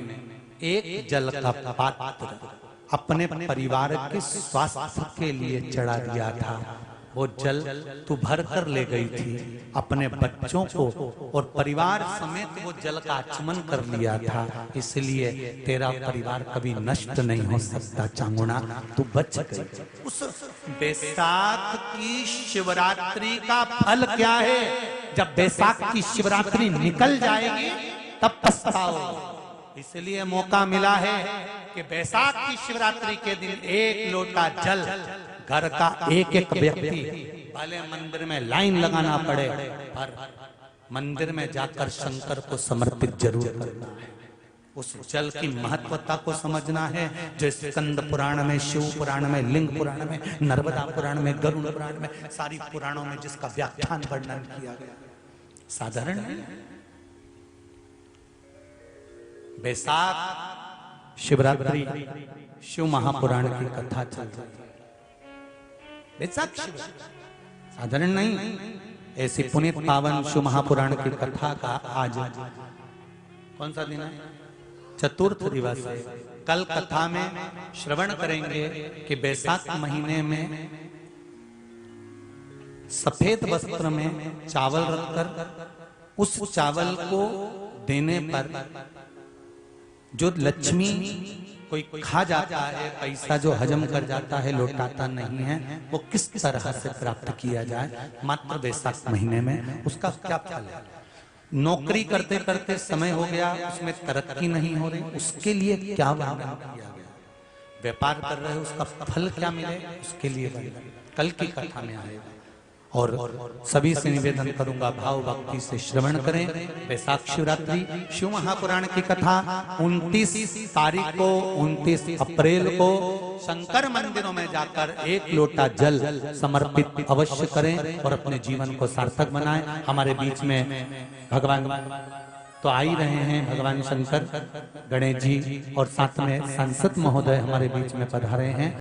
A: एक जल का पात्र अपने परिवार के स्वास्थ्य के लिए चढ़ा दिया था। वो जल तू भर कर ले गई थी, अपने बच्चों को और परिवार समेत वो जल का आचमन कर लिया था, इसलिए तेरा परिवार कभी नष्ट नहीं हो सकता। चांगुणा तू बच गई। उस बैसाख की शिवरात्रि का फल क्या है? जब बैसाख की शिवरात्रि निकल जाएगी तब पछताओ। इसलिए मौका मिला है कि बैसाख की शिवरात्रि के दिन एक लोटा जल घर का एक एक व्यक्ति, भले मंदिर में लाइन लगाना पड़े पर मंदिर में जाकर शंकर को समर्पित जरूर करना है। उस जल की महत्वता को समझना है, जो स्कंद पुराण में, शिव पुराण में, लिंग पुराण में, नर्मदा पुराण में, गरुड़ पुराण में, सारी पुराणों में जिसका व्याख्यान वर्णन किया गया, साधारण नहीं। बैसाख शिवरात्रि शिव महापुराण की कथा चल रही है। बैसाख साधारण नहीं, ऐसी पुनीत पावन शिव महापुराण की कथा का आज कौन सा दिन है? चतुर्थ दिवस है। कल कथा में श्रवण करेंगे कि बैसाख महीने में सफेद वस्त्र में चावल रखकर उस चावल को देने पर जो लक्ष्मी कोई खा जाता है, पैसा जो हजम कर जाता है, लौटाता नहीं है, वो किस तरह से प्राप्त किया जाए मात्र बैसाख महीने में, उसका क्या फल है? नौकरी करते करते समय हो गया, उसमें तरक्की नहीं हो रही, उसके लिए क्या वर्णन किया गया? व्यापार कर रहे हो, उसका फल क्या मिले, उसके लिए कल की कथा में आएगा। और सभी से निवेदन करूंगा भाव भक्ति से श्रवण करें। बैसाख शिवरात्रि शिव महापुराण की कथा 29 तारीख को, 29 अप्रैल को शंकर मंदिरों में जाकर एक लोटा जल समर्पित अवश्य करें और अपने जीवन को सार्थक बनाएं। हमारे बीच में भगवान तो आ ही रहे हैं, भगवान शंकर, गणेश जी और साथ में सांसद महोदय हमारे बीच में पधारे हैं।